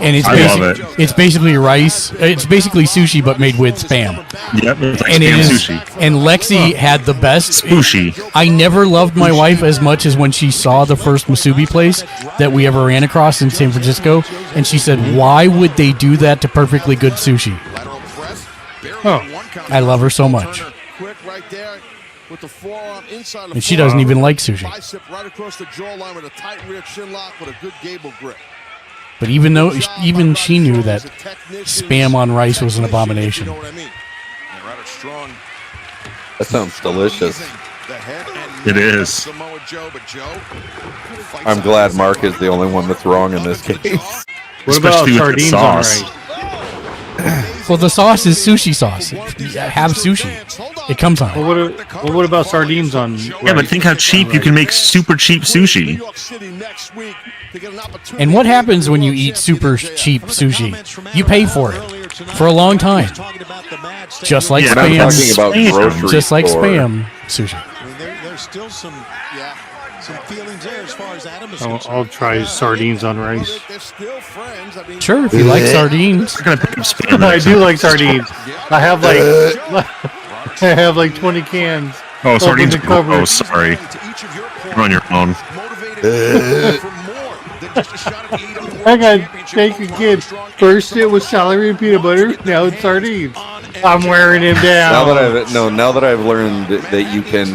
Speaker 1: And it's
Speaker 2: I love it.
Speaker 1: it's basically rice. It's basically sushi, but made with Spam.
Speaker 2: Yep, it's like
Speaker 1: And it
Speaker 2: Spam
Speaker 1: is,
Speaker 2: sushi.
Speaker 1: and Lexi had the best.
Speaker 2: Sushi.
Speaker 1: I never loved my wife as much as when she saw the first musubi place that we ever ran across in San Francisco, and she said, "Why would they do that to perfectly good sushi?"
Speaker 9: Oh.
Speaker 1: I love her so much,
Speaker 7: Quick right there with the forearm inside the
Speaker 1: and she doesn't even like sushi.
Speaker 7: bicep right across the jawline with a tight rear chin lock with a good gable grip.
Speaker 1: But even she knew that Spam on rice was an abomination.
Speaker 7: You know what I mean?
Speaker 4: And Roderick Strong.
Speaker 11: That sounds delicious.
Speaker 4: The head and
Speaker 2: It
Speaker 4: neck of
Speaker 2: is.
Speaker 4: Samoa Joe, but Joe fights
Speaker 11: I'm
Speaker 4: out
Speaker 11: glad
Speaker 4: his
Speaker 11: Mark is the only one that's wrong in
Speaker 4: other
Speaker 11: this
Speaker 4: to the
Speaker 11: case.
Speaker 4: jaw.
Speaker 9: What about
Speaker 2: Especially with the
Speaker 9: sardines on
Speaker 2: sauce.
Speaker 9: rice?
Speaker 1: Well, the sauce is sushi sauce. Have sushi. It comes on.
Speaker 9: Well, what about sardines on rice?
Speaker 2: Yeah, but think how cheap you can make super cheap
Speaker 7: New
Speaker 2: sushi.
Speaker 7: York City next week to get an opportunity
Speaker 1: And what
Speaker 7: to
Speaker 1: happens
Speaker 7: meet
Speaker 1: when
Speaker 7: the
Speaker 1: you
Speaker 7: world
Speaker 1: eat super
Speaker 7: champion
Speaker 1: cheap
Speaker 7: MJF.
Speaker 1: sushi? You pay for it for a long time, just like
Speaker 2: Yeah, I'm
Speaker 11: talking
Speaker 1: Spam.
Speaker 11: about grocery
Speaker 1: Just like
Speaker 11: store.
Speaker 1: Spam sushi.
Speaker 5: I mean, there's still some feelings there as far as Adam is
Speaker 9: I'll try sardines on rice.
Speaker 7: They're still friends. I mean,
Speaker 1: Sure, if you like sardines.
Speaker 2: I'm gonna pick up Spam.
Speaker 9: I do like sardines. I have like 20 cans.
Speaker 2: Oh,
Speaker 9: Open
Speaker 2: sardines.
Speaker 9: the cupboard.
Speaker 2: Oh, sorry.
Speaker 4: To each of your
Speaker 2: You're on your own.
Speaker 4: motivated for more than just a shot at the AEW
Speaker 9: I got
Speaker 4: Championship.
Speaker 9: steak again. First it was celery and peanut butter. Now it's sardines. I'm wearing him
Speaker 11: Now
Speaker 9: down.
Speaker 11: that I've learned that you can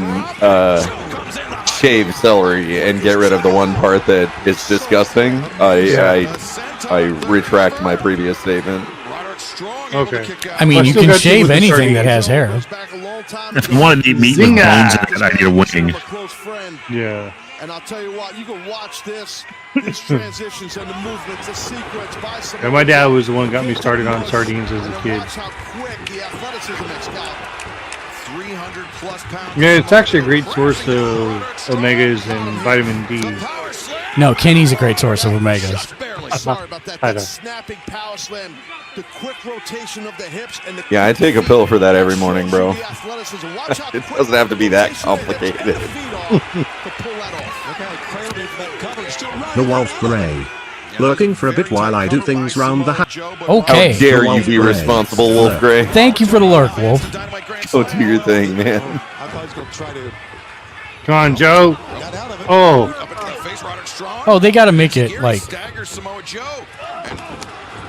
Speaker 11: shave celery and get rid of the one part that is disgusting, I retract my previous statement.
Speaker 4: Roderick Strong
Speaker 9: Okay.
Speaker 4: able to kick out.
Speaker 1: I mean,
Speaker 9: Well,
Speaker 1: you
Speaker 9: still
Speaker 1: can
Speaker 9: got you
Speaker 1: shave
Speaker 9: with the
Speaker 1: anything that
Speaker 9: sardines.
Speaker 1: has hair.
Speaker 7: goes back a long time
Speaker 2: If
Speaker 7: ago.
Speaker 2: you want to eat meat with
Speaker 9: Zinga.
Speaker 2: bones in it, I need a wing.
Speaker 7: A close friend.
Speaker 9: Yeah.
Speaker 7: And I'll tell you what, you can watch these transitions and the movements, the secrets by some.
Speaker 9: And my dad was the one who got me started on sardines as a kid.
Speaker 7: Watch how quick the athleticism is now.
Speaker 4: 300 plus pounds.
Speaker 9: Yeah, it's actually a great source of omegas and vitamin D.
Speaker 4: Power slam.
Speaker 1: No, Kenny's a great source of omegas.
Speaker 4: Just barely.
Speaker 7: Sorry about that.
Speaker 9: I
Speaker 7: That
Speaker 9: know.
Speaker 7: snapping power slam, the quick rotation of the hips, and the
Speaker 11: Yeah, I take a pill for that every morning, bro.
Speaker 7: The athleticism. Watch how
Speaker 11: It
Speaker 7: quick
Speaker 11: doesn't have to be that
Speaker 7: rotation and the
Speaker 11: complicated.
Speaker 7: feet off to pull that off.
Speaker 5: Look how he cradled into that cover. Still running.
Speaker 6: The Wolf Grey. Lurking for a bit while I do things round the house.
Speaker 1: Okay.
Speaker 11: How dare you
Speaker 6: Wolf
Speaker 11: be
Speaker 6: Grey.
Speaker 11: responsible, Wolf Grey?
Speaker 1: Thank you for the lurk, Wolf.
Speaker 11: Go do your thing, man.
Speaker 5: I thought he was going to try to
Speaker 9: Come on, Joe.
Speaker 5: got out of it.
Speaker 9: Oh,
Speaker 4: Up into the face, Roderick Strong.
Speaker 1: Oh, they got to make it
Speaker 4: Here
Speaker 1: like
Speaker 4: staggers Samoa Joe. And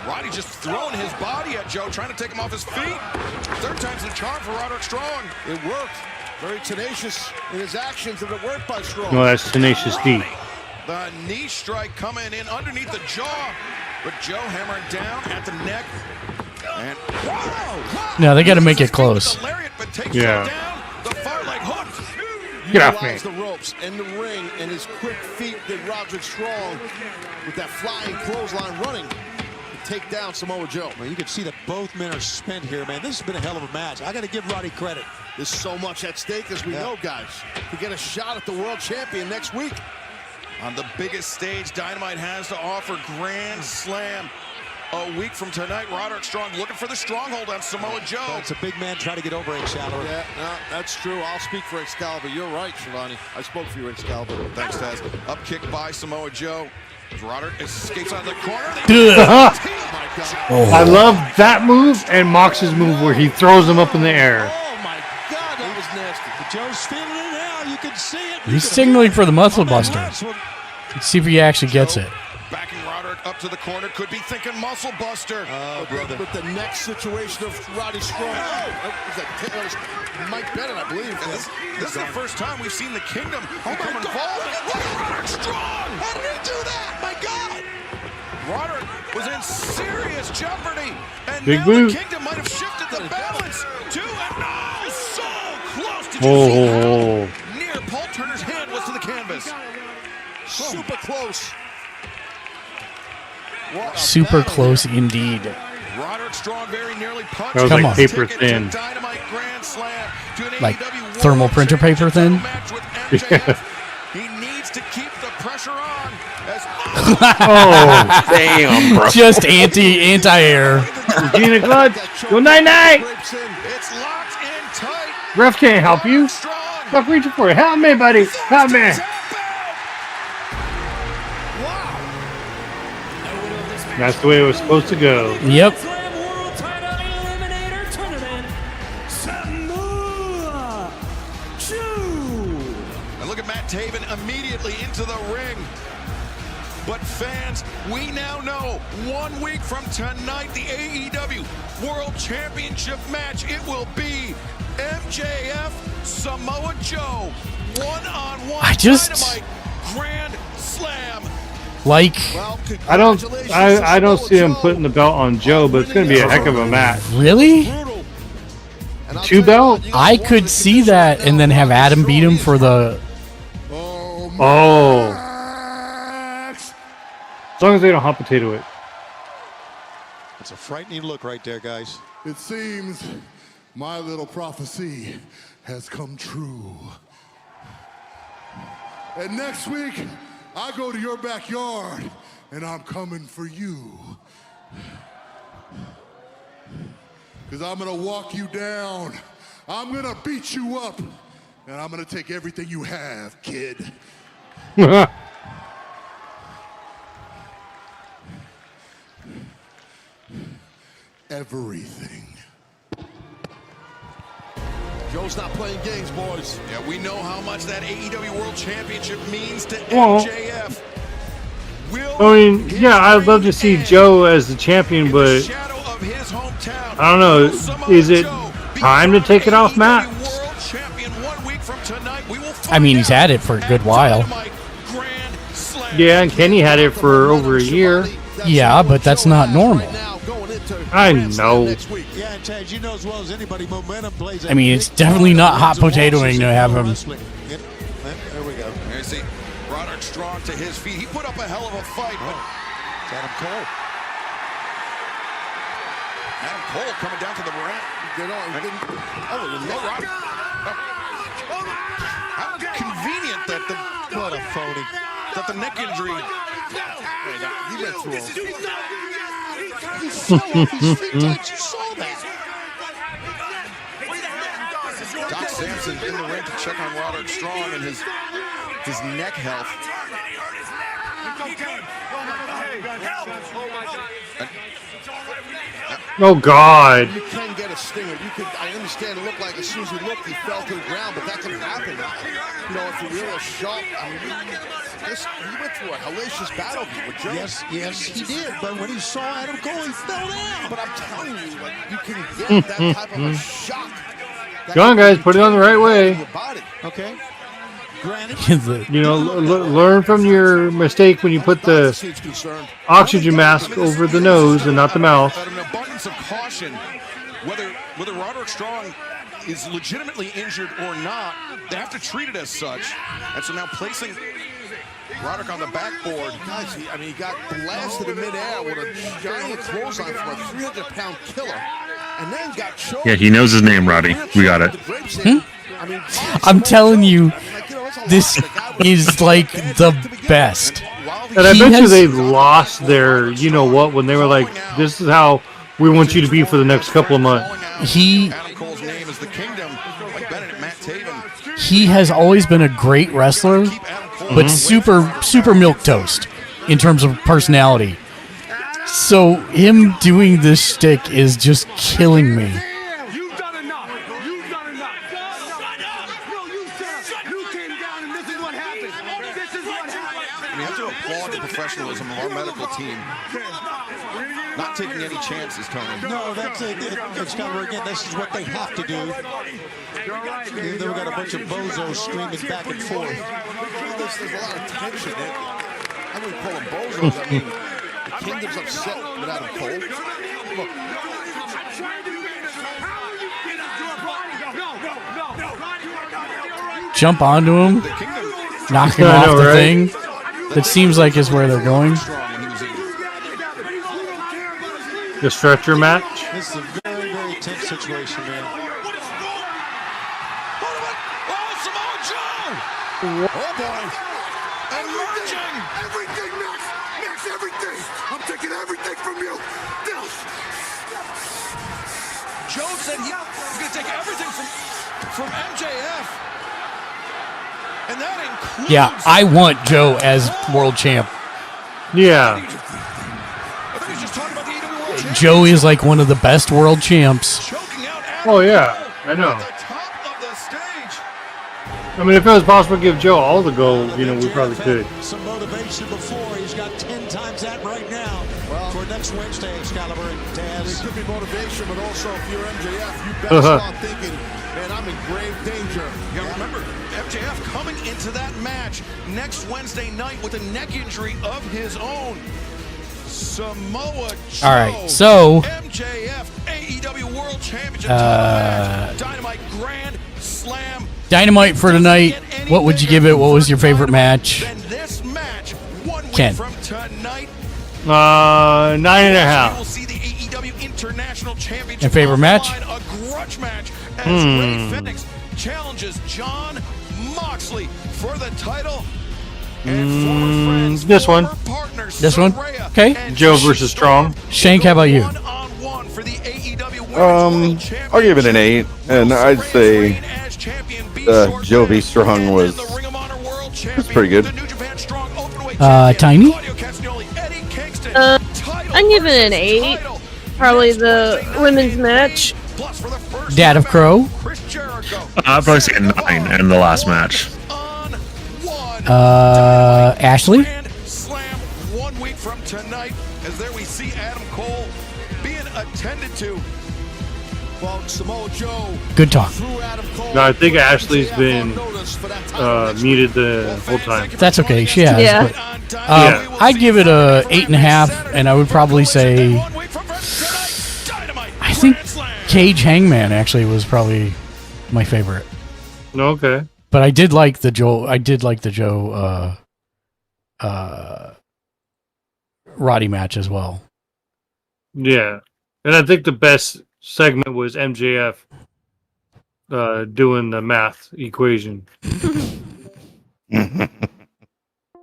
Speaker 4: Roddy just throwing his body at Joe, trying to take him off his feet. Third time's the charm for Roderick Strong.
Speaker 7: It worked. Very tenacious in his actions, and it worked by Strong.
Speaker 9: no, that's Tenacious D.
Speaker 4: The knee strike coming in underneath the jaw, but Joe hammering down at the neck. And
Speaker 1: no, they got to make it close.
Speaker 4: The lariat, but takes
Speaker 9: Yeah.
Speaker 4: Joe down. The far leg hook.
Speaker 9: Get off me.
Speaker 7: Utilize the ropes and the ring, and his quick feet did Roderick Strong with that flying clothesline running to take down Samoa Joe.
Speaker 5: Man, you can see that both men are spent here, man. This has been a hell of a match. I got to give Roddy credit.
Speaker 7: There's so much at stake, as we know, guys, to get a shot at the world champion next week.
Speaker 4: On the biggest stage Dynamite has to offer, Grand Slam. A week from tonight, Roderick Strong looking for the stronghold on Samoa Joe.
Speaker 5: It's a big man trying to get over Excalibur.
Speaker 7: Yeah, no, that's true. I'll speak for Excalibur. You're right, Shivani. I spoke for you, Excalibur.
Speaker 4: Thanks, Taz. Up kick by Samoa Joe. As Roderick escapes out of the corner.
Speaker 1: Ugh.
Speaker 7: Oh, my God.
Speaker 9: I love that move and Mox's move where he throws him up in the air.
Speaker 7: Oh, my God, that was nasty.
Speaker 5: But Joe's feeling it now. You can see it.
Speaker 1: He's signaling for the muscle buster. Let's see if he actually gets it.
Speaker 4: Backing Roderick up to the corner, could be thinking muscle buster.
Speaker 7: With the next situation of Roddy Strong. That was Mike Bennett, I believe.
Speaker 4: This is the first time we've seen the Kingdom become involved. Look at Roderick Strong! How did he do that? My God! Roderick was in serious jeopardy, and
Speaker 9: Big
Speaker 4: now
Speaker 9: boot.
Speaker 4: the Kingdom might have shifted the balance to and no, so close. Did you see how near Paul Turner's hand was to the canvas?
Speaker 7: Super close.
Speaker 1: Super close indeed.
Speaker 4: Roderick Strong very nearly punched.
Speaker 9: That was
Speaker 1: Come
Speaker 9: like
Speaker 1: on.
Speaker 9: paper thin.
Speaker 4: Dynamite grand slam to an
Speaker 1: Like
Speaker 4: AEW
Speaker 1: thermal
Speaker 4: World
Speaker 1: printer paper thin.
Speaker 4: match with MJF. He needs to keep the pressure on. As
Speaker 9: Oh,
Speaker 11: Damn, bro.
Speaker 1: Just anti-air.
Speaker 9: Regina Clutch. Go night-night.
Speaker 4: it's locked in tight.
Speaker 9: Ref can't help you.
Speaker 4: Strong.
Speaker 9: Stop reaching for it. Help me, buddy. Help me. That's the way it was supposed to go.
Speaker 1: Yep.
Speaker 3: Slam World Title Eliminator Tournament, Samoa Joe.
Speaker 4: And look at Matt Taven immediately into the ring. But fans, we now know 1 week from tonight, the AEW World Championship match, it will be MJF, Samoa Joe, one-on-one
Speaker 1: I just-
Speaker 4: Dynamite Grand Slam.
Speaker 1: Like,
Speaker 9: I don't see him putting the belt on Joe, but it's going to be a heck of a match.
Speaker 1: really?
Speaker 9: 2 belts?
Speaker 1: I could see that and then have Adam beat him for the...
Speaker 9: Oh. As long as they don't hot potato it.
Speaker 5: It's a frightening look right there, guys.
Speaker 12: It seems my little prophecy has come true. And next week, I go to your backyard, and I'm coming for you. Because I'm going to walk you down. I'm going to beat you up. And I'm going to take everything you have, kid. Everything.
Speaker 7: Joe's not playing games, boys.
Speaker 4: Yeah, we know how much that AEW World Championship means to
Speaker 9: Well,
Speaker 4: MJF.
Speaker 9: I mean, yeah, I'd love to see Joe as the champion, but I don't know. Is it time to take it off Matt?
Speaker 1: I mean, he's had it for a good while.
Speaker 9: Yeah, and Kenny had it for over a year.
Speaker 1: Yeah, but that's not normal.
Speaker 9: I know.
Speaker 5: Yeah, and Taz, you know as well as anybody, momentum plays.
Speaker 1: I mean, it's definitely not hot potatoing to have him.
Speaker 5: There we go.
Speaker 4: There you see Roderick Strong to his feet. He put up a hell of a fight, but
Speaker 5: It's Adam Cole.
Speaker 4: Adam Cole coming down to the ramp. How convenient that the
Speaker 5: What a phony.
Speaker 4: that the neck injury.
Speaker 7: He went through him.
Speaker 5: He fell off his feet, Taz. You saw that.
Speaker 4: Doc Sampson in the ring to check on Roderick Strong and his neck health.
Speaker 9: Oh, God.
Speaker 7: You can get a stinger. I understand it looked like as soon as he looked, he fell to the ground, but that can happen. You know, if you're really sharp, I mean, he went through a hellacious battle with Joe.
Speaker 5: Yes, he did. But when he saw Adam Cole, he fell down.
Speaker 7: But I'm telling you, like, you can get that type of a shock.
Speaker 9: Come on, guys, put it on the right way.
Speaker 5: Okay.
Speaker 9: You know, learn from your mistake when you put the oxygen mask over the nose and not the mouth.
Speaker 4: Out of an abundance of caution, whether Roderick Strong is legitimately injured or not, they have to treat it as such. And so now placing Roderick on the backboard.
Speaker 7: Guys, he got blasted in midair with a giant clothesline from a 300-pound killer. And then got choked.
Speaker 2: Yeah, he knows his name, Roddy. We got it.
Speaker 1: I'm telling you, this is like the best.
Speaker 9: And I bet you they lost their, you know what, when they were like, this is how we want you to be for the next couple of months.
Speaker 1: He has always been a great wrestler, but super milquetoast in terms of personality. So him doing this shtick is just killing me.
Speaker 12: You've done enough. You've done enough. Shut up. No, you came down and this is what happened. This is what happened.
Speaker 4: We have to applaud the professionalism of our medical team Not taking any chances, Tony.
Speaker 5: No, that's Excalibur, again, this is what they have to do. Even though we've got a bunch of bozos screaming back and forth.
Speaker 7: There's a lot of tension. I don't even call them bozos. I mean, the Kingdom's upset with Adam Cole. Look.
Speaker 1: Jump onto him, knock him off the thing. That seems like is where they're going.
Speaker 9: The stretcher match.
Speaker 5: This is a very, very tense situation, man.
Speaker 4: Oh, boy. Emerging.
Speaker 12: Everything, Max. Max, everything. I'm taking everything from you.
Speaker 4: Joe said he's going to take everything from MJF. And that includes...
Speaker 1: Yeah, I want Joe as world champ.
Speaker 9: Yeah.
Speaker 1: Joe is like one of the best world champs.
Speaker 9: Oh, yeah. I know. I mean, if it was possible to give Joe all the gold, we probably could.
Speaker 5: Some motivation before. He's got 10 times that right now. For next Wednesday, Excalibur and Taz.
Speaker 7: It could be motivation, but also if you're MJF, you better start thinking, man, I'm in grave danger.
Speaker 4: You gotta remember, MJF coming into that match next Wednesday night with a neck injury of his own. Samoa Joe.
Speaker 1: All right, so
Speaker 4: MJF AEW World Championship match. Dynamite Grand Slam.
Speaker 1: Dynamite for tonight. What would you give it? What was your favorite match?
Speaker 4: This match, 1 week
Speaker 1: Ken.
Speaker 4: from tonight.
Speaker 9: 9.5.
Speaker 4: You will see the AEW International Championship.
Speaker 1: Your favorite match?
Speaker 4: A grudge match as Rey Fenix challenges John Moxley for the title. And former friends,
Speaker 9: this one.
Speaker 4: former partners,
Speaker 1: This one?
Speaker 4: Saraya
Speaker 1: Okay.
Speaker 4: and
Speaker 9: Joe versus Strong.
Speaker 1: Shank, how about you?
Speaker 4: One-on-one for the AEW Women's World
Speaker 11: I'll give it an 8, and I'd say
Speaker 4: as champion
Speaker 11: Joe V. Strong was pretty good.
Speaker 1: Tiny?
Speaker 13: I'm giving it an 8. Probably the women's match.
Speaker 1: Dad of Crow?
Speaker 2: I'd probably say a 9 in the last match.
Speaker 1: Ashley?
Speaker 4: Slam 1 week from tonight, as there we see Adam Cole being attended to.
Speaker 7: Well, Samoa Joe.
Speaker 1: Good talk.
Speaker 9: No, I think Ashley's been muted the whole time.
Speaker 1: That's okay. She has.
Speaker 13: Yeah.
Speaker 1: But, I'd give it a 8.5, and I would probably say I think Cage Hangman actually was probably my favorite.
Speaker 9: Okay.
Speaker 1: But I did like the Joe. Roddy match as well.
Speaker 9: Yeah, and I think the best segment was MJF doing the math equation.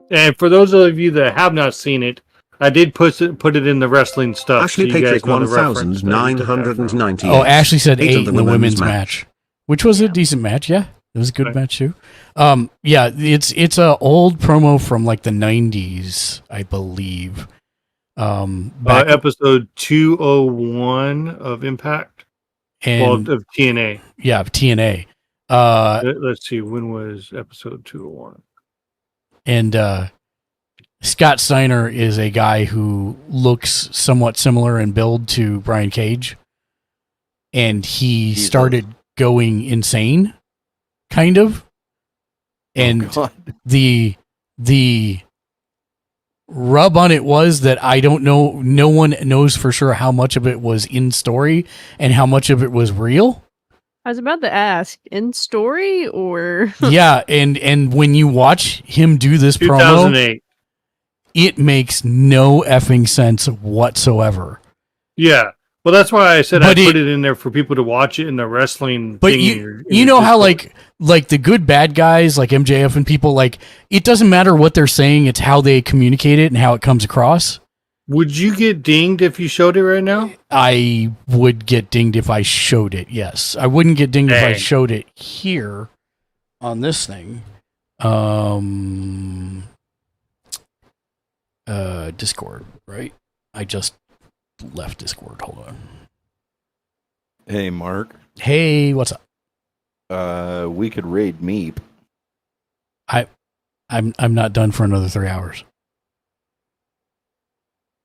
Speaker 9: And for those of you that have not seen it, I did put it in the wrestling stuff.
Speaker 6: Ashley
Speaker 9: so you guys
Speaker 6: Patrick
Speaker 9: know the reference that
Speaker 6: 1990.
Speaker 1: Oh, Ashley said 8 in the women's match, which was a decent match. Yeah, it was a good match too. Yeah, it's a old promo from like the 90s, I believe.
Speaker 9: Episode 201 of Impact,
Speaker 1: and
Speaker 9: of TNA.
Speaker 1: Yeah, of TNA.
Speaker 9: Let's see, when was episode 201?
Speaker 1: And Scott Steiner is a guy who looks somewhat similar in build to Brian Cage, and he started going insane, kind of. And the rub on it was that I don't know, no one knows for sure how much of it was in story and how much of it was real.
Speaker 13: I was about to ask, in story or
Speaker 1: Yeah, and when you watch him do this
Speaker 9: 2008.
Speaker 1: promo, it makes no effing sense whatsoever.
Speaker 9: Yeah. Well, that's why I said
Speaker 1: But
Speaker 9: I put it in there for people to watch it in the wrestling
Speaker 1: But
Speaker 9: thing.
Speaker 1: you know how like the good bad guys like MJF and people, like, it doesn't matter what they're saying, it's how they communicate it and how it comes across.
Speaker 9: Would you get dinged if you showed it right now?
Speaker 1: I would get dinged if I showed it, yes. I wouldn't get dinged if I
Speaker 9: Dang.
Speaker 1: showed it here on this thing. Discord, right? I just left Discord. Hold on.
Speaker 11: Hey, Mark.
Speaker 1: Hey, what's up?
Speaker 11: We could raid Meep.
Speaker 1: I'm not done for another 3 hours.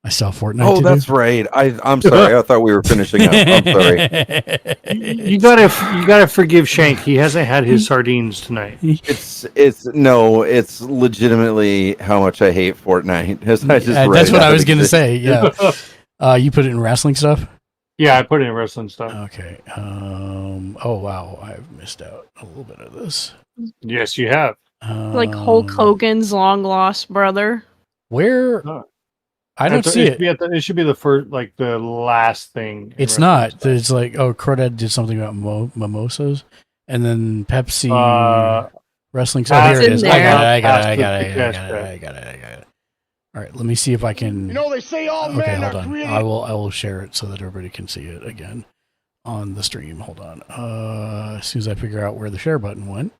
Speaker 1: I saw Fortnite.
Speaker 11: Oh, that's right. I'm sorry. I thought we were finishing up. I'm sorry.
Speaker 9: You gotta forgive Shank. He hasn't had his sardines tonight.
Speaker 11: It's legitimately how much I hate Fortnite. That's
Speaker 1: what I was gonna say. Yeah. You put it in wrestling stuff.
Speaker 9: Yeah, I put it in wrestling stuff.
Speaker 1: Okay. Oh wow, I've missed out a little bit of this.
Speaker 9: Yes, you have.
Speaker 13: Like Hulk Hogan's long lost brother.
Speaker 1: Where? I don't see it.
Speaker 9: It should be the first, like the last thing.
Speaker 1: It's not. Stuff. It's like, oh, Crawdad did something about mimosas, and then Pepsi wrestling. So here it is. I got it. All right, let me see if I can.
Speaker 12: You know they say all men
Speaker 1: hold
Speaker 12: are
Speaker 1: on.
Speaker 12: created.
Speaker 1: I will share it so that everybody can see it again on the stream. Hold on. As soon as I figure out where the share button went.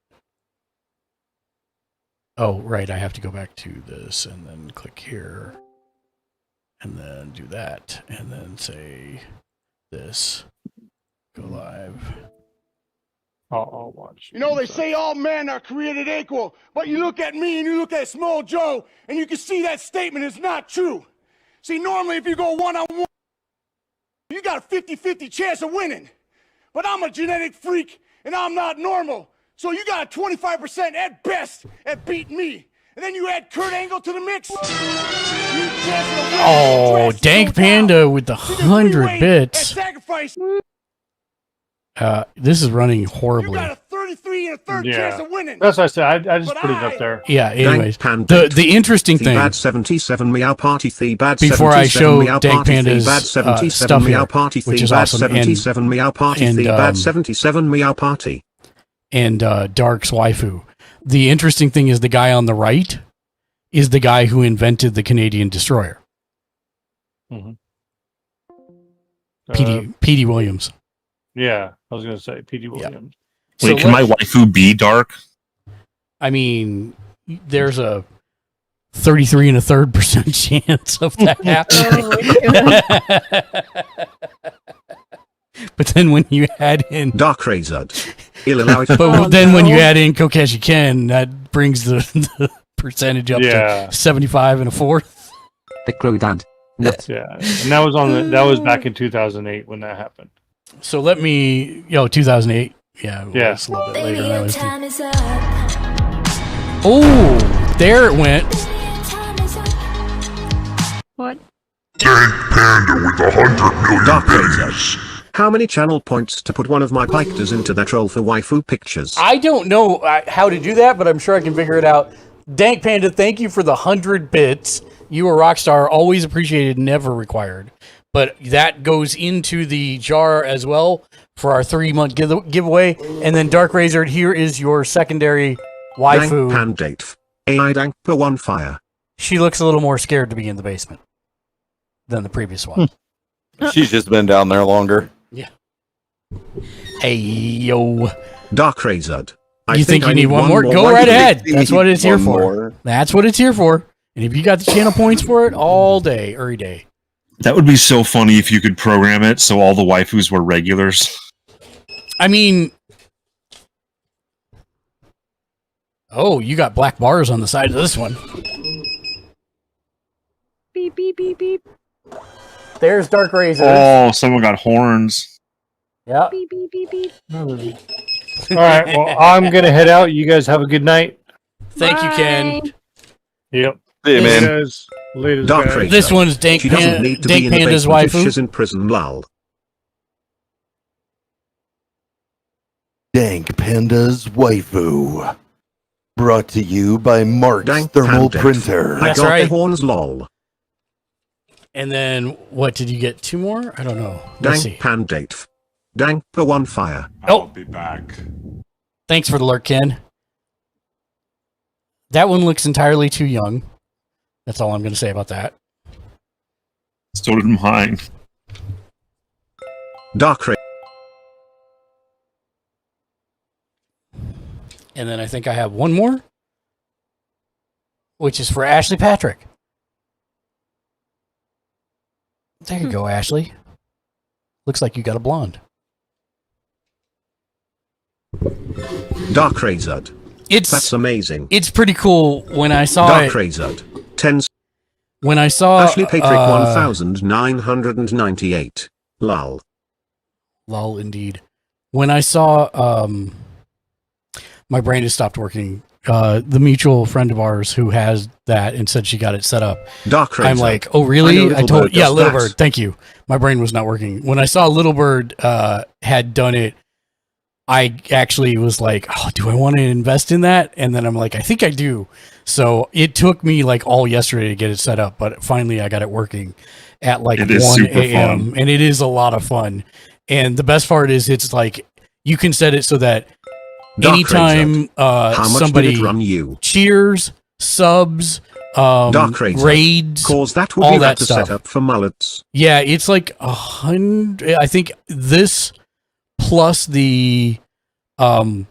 Speaker 1: Oh, right. I have to go back to this and then click here. And then do that, and then say this. Go live.
Speaker 9: I'll watch.
Speaker 12: You know, they say all men are created equal, but you look at me and you look at Small Joe, and you can see that statement is not true. See, normally if you go one-on-one, you got a 50-50 chance of winning. But I'm a genetic freak, and I'm not normal. So you got a 25% at best at beating me. And then you add Kurt Angle to the mix.
Speaker 1: Oh, Dank Panda with the 100 bits. This is running horribly.
Speaker 12: You got a 33 and a third chance of winning.
Speaker 9: That's what I said. I just put it up there.
Speaker 1: Yeah, anyways. The interesting thing.
Speaker 6: Bad 77 meow party bad
Speaker 1: before I show Dank Panda's
Speaker 6: bad 77
Speaker 1: stuff
Speaker 6: meow
Speaker 1: here,
Speaker 6: party
Speaker 1: which is
Speaker 6: bad
Speaker 1: awesome.
Speaker 6: 77 meow party bad 77 meow party.
Speaker 1: And Dark's waifu. The interesting thing is the guy on the right is the guy who invented the Canadian destroyer.
Speaker 9: Mm-hmm.
Speaker 1: P.D. Williams.
Speaker 9: Yeah, I was going to say P.D. Williams.
Speaker 2: Yeah. Wait, can my waifu be Dark?
Speaker 1: I mean, there's a 33 and a third % chance of that happening. But then when you add in
Speaker 6: Dark Razor,
Speaker 1: but then when you add in Kokeshi Ken, that brings the percentage up to 75 and a fourth.
Speaker 14: The Crow Dad.
Speaker 9: Yeah, and that was back in 2008 when that happened.
Speaker 1: So let me 2008. Yeah, it's a little bit later than I was. Oh, there it went.
Speaker 13: What?
Speaker 12: Dank Panda with 100 million
Speaker 6: Dark Razor. How many channel points to put one of my pictures into that troll for waifu pictures?
Speaker 1: I don't know how to do that, but I'm sure I can figure it out. Dank Panda, thank you for the 100 bits. You are a rock star, always appreciated, never required. But that goes into the jar as well for our 3-month giveaway. And then Dark Razor, here is your secondary waifu.
Speaker 6: Dank Pandate. AI Dank per one fire.
Speaker 1: She looks a little more scared to be in the basement than the previous one.
Speaker 11: She's just been down there longer.
Speaker 1: Yeah. Hey, yo.
Speaker 6: Dark Razor.
Speaker 1: You think you need one more? Go right ahead. That's what it's here for. That's what it's here for. And if you got the channel points for it, all day, every day.
Speaker 2: That would be so funny if you could program it so all the waifus were regulars.
Speaker 1: I mean... Oh, you got black bars on the side of this one.
Speaker 13: Beep, beep, beep, beep.
Speaker 1: There's Dark Razor.
Speaker 2: Oh, someone got horns.
Speaker 1: Yeah.
Speaker 13: Beep, beep, beep, beep.
Speaker 9: All right, well, I'm going to head out. You guys have a good night.
Speaker 1: Thank you, Ken.
Speaker 9: Yep.
Speaker 11: See you, man.
Speaker 9: Later,
Speaker 6: Dark Razor.
Speaker 1: This one's Dank
Speaker 6: She doesn't need to be in the
Speaker 1: Panda's
Speaker 6: basement if
Speaker 1: waifu.
Speaker 6: she's in prison, lol.
Speaker 11: Dank Panda's waifu. Brought to you by Mark's
Speaker 6: Dank
Speaker 11: Thermal
Speaker 6: Pandate.
Speaker 11: Printer.
Speaker 6: I
Speaker 1: That's
Speaker 6: got
Speaker 1: right.
Speaker 6: the horns, lol.
Speaker 1: And then, what, did you get 2 more? I don't know. Let's see.
Speaker 6: Dank Pandate. Dank per one fire.
Speaker 12: I'll be back.
Speaker 1: Thanks for the lurk, Ken. That one looks entirely too young. That's all I'm going to say about that.
Speaker 2: So did mine.
Speaker 6: Dark Razor.
Speaker 1: And then I think I have one more, which is for Ashley Patrick. There you go, Ashley. Looks like you got a blonde.
Speaker 6: Dark Razor. That's amazing.
Speaker 1: It's pretty cool when I saw
Speaker 6: Dark
Speaker 1: it.
Speaker 6: Razor. 10.
Speaker 1: When I saw
Speaker 6: Ashley Patrick 1998. Lol.
Speaker 1: Lol, indeed. When I saw my brain has stopped working. The mutual friend of ours who has that and said she got it set up.
Speaker 6: Dark
Speaker 1: I'm like, oh really? I told Little Bird. Thank you. My brain was not working. When I saw Little Bird had done it, I actually was like, oh, do I want to invest in that? And then I'm like, I think I do. So it took me like all yesterday to get it set up, but finally I got it working at like 1 a.m. and it is a lot of fun. And the best part is it's like you can set it so that anytime somebody cheers, subs, raids,
Speaker 6: that would
Speaker 1: all
Speaker 6: be
Speaker 1: that
Speaker 6: the
Speaker 1: stuff.
Speaker 6: setup for mullets.
Speaker 1: Yeah, it's like 100. I think this plus the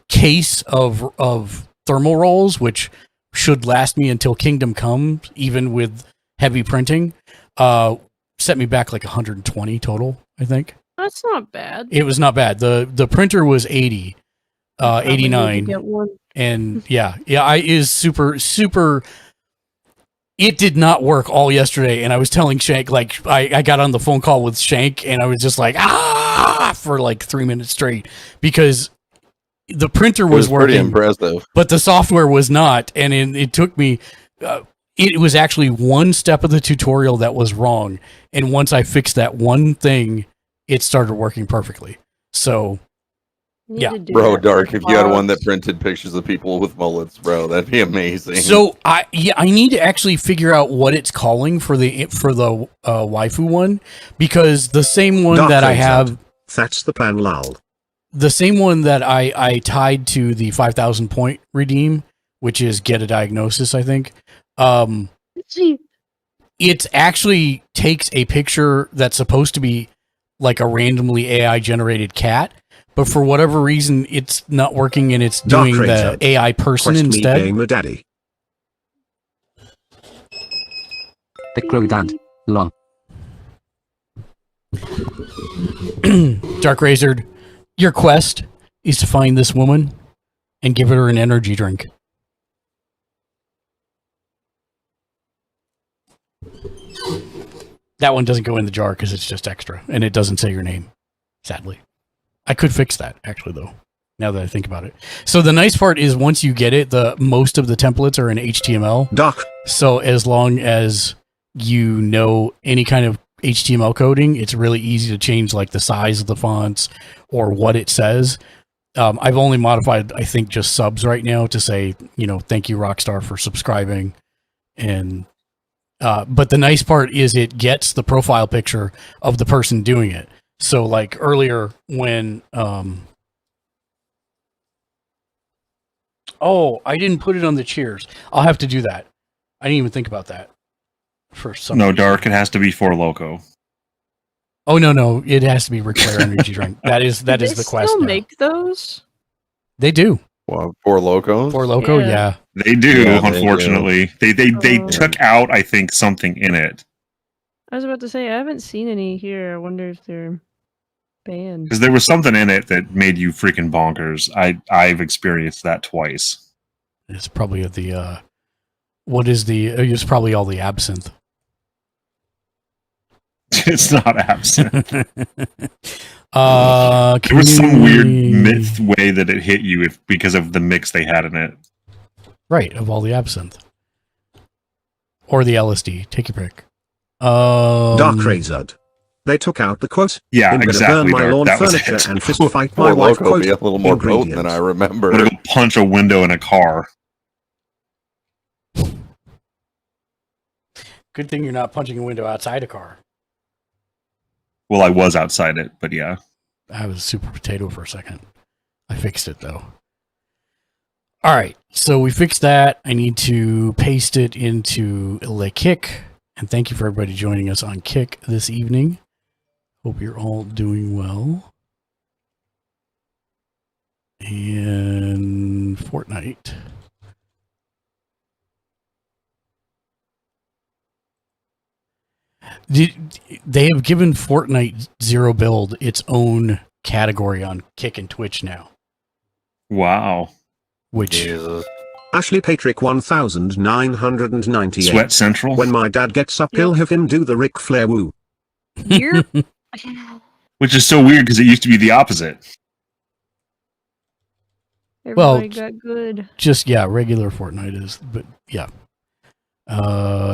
Speaker 1: case of thermal rolls, which should last me until Kingdom Come, even with heavy printing, set me back like 120 total. I think
Speaker 13: That's not bad.
Speaker 1: it was not bad. The printer was 80. 89 and I is super. It did not work all yesterday, and I was telling Shank, like I got on the phone call with Shank and I was just like for like 3 minutes straight because the printer was working,
Speaker 11: pretty impressive,
Speaker 1: but the software was not, and it took me it was actually one step of the tutorial that was wrong, and once I fixed that one thing, it started working perfectly. So yeah,
Speaker 11: bro, Dark, if you had one that printed pictures of people with mullets, bro, that'd be amazing.
Speaker 1: So I need to actually figure out what it's calling for the waifu one, because the same one
Speaker 6: Dark
Speaker 1: that I have,
Speaker 6: that's the pan lol.
Speaker 1: The same one that I tied to the 5,000 point redeem, which is get a diagnosis, I think. It actually takes a picture that's supposed to be like a randomly AI generated cat, but for whatever reason, it's not working, and it's doing the AI person instead.
Speaker 6: Me the daddy.
Speaker 14: The crow dad. Lol.
Speaker 1: Dark Razor, your quest is to find this woman and give her an energy drink. That one doesn't go in the jar because it's just extra, and it doesn't say your name, sadly. I could fix that, actually, though, now that I think about it. So the nice part is once you get it, most of the templates are in HTML. So as long as you know any kind of HTML coding, it's really easy to change like the size of the fonts or what it says. I've only modified, I think, just subs right now to say, thank you, Rockstar, for subscribing. And but the nice part is it gets the profile picture of the person doing it. So like earlier when I didn't put it on the cheers. I'll have to do that. I didn't even think about that. For some reason.
Speaker 2: Dark, it has to be for Loco.
Speaker 1: Oh no, it has to be Ric Flair energy drink. That is the quest.
Speaker 13: They still make those?
Speaker 1: They do.
Speaker 11: Well, for Loco?
Speaker 1: For Loco, yeah.
Speaker 2: They do, unfortunately. They took out, I think, something in it.
Speaker 13: I was about to say, I haven't seen any here. I wonder if they're banned.
Speaker 2: Because there was something in it that made you freaking bonkers. I've experienced that twice.
Speaker 1: It's probably the it's probably all the absinthe.
Speaker 2: It's not absinthe. There
Speaker 1: There
Speaker 2: was some weird myth way that it hit you because of the mix they had in it.
Speaker 1: Right, of all the absinthe. Or the LSD. Take your pick.
Speaker 6: Dark Razor. They took out the quote.
Speaker 2: Yeah,
Speaker 6: I'm
Speaker 2: exactly.
Speaker 6: Gonna burn my lawn furniture and fist fight my wife.
Speaker 11: Loco be a little more potent than I remember.
Speaker 2: I'm gonna go punch a window in a car.
Speaker 1: Good thing you're not punching a window outside a car.
Speaker 2: Well, I was outside it, but yeah.
Speaker 1: I was super potato for a second. I fixed it though. All right, so we fixed that. I need to paste it into Le Kick. And thank you for everybody joining us on Kick this evening. Hope you're all doing well. And Fortnite. They have given Fortnite Zero Build its own category on Kick and Twitch now.
Speaker 2: Wow.
Speaker 1: Which
Speaker 6: Ashley Patrick 1998.
Speaker 2: Sweat Central.
Speaker 6: When my dad gets up, he'll have him do the Ric Flair woo.
Speaker 2: Which is so weird because it used to be the opposite.
Speaker 13: Everybody got good.
Speaker 1: Just, yeah, regular Fortnite is, but yeah.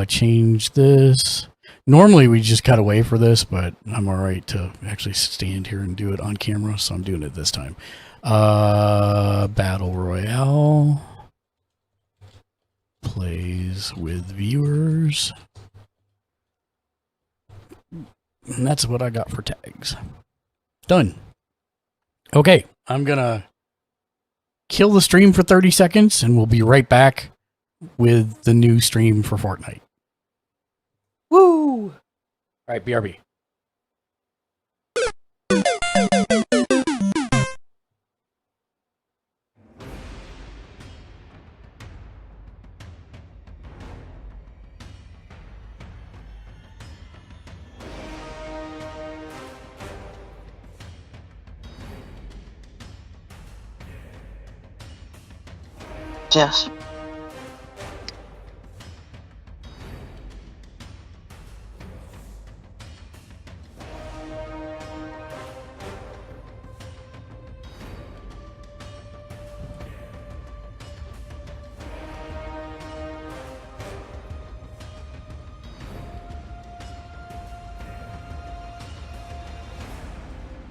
Speaker 1: Change this. Normally we just cut away for this, but I'm alright to actually stand here and do it on camera, so I'm doing it this time. Battle Royale. Plays with viewers. And that's what I got for tags. Done. Okay, I'm gonna kill the stream for 30 seconds and we'll be right back with the new stream for Fortnite. Woo! Alright, BRB.
Speaker 15: Yes.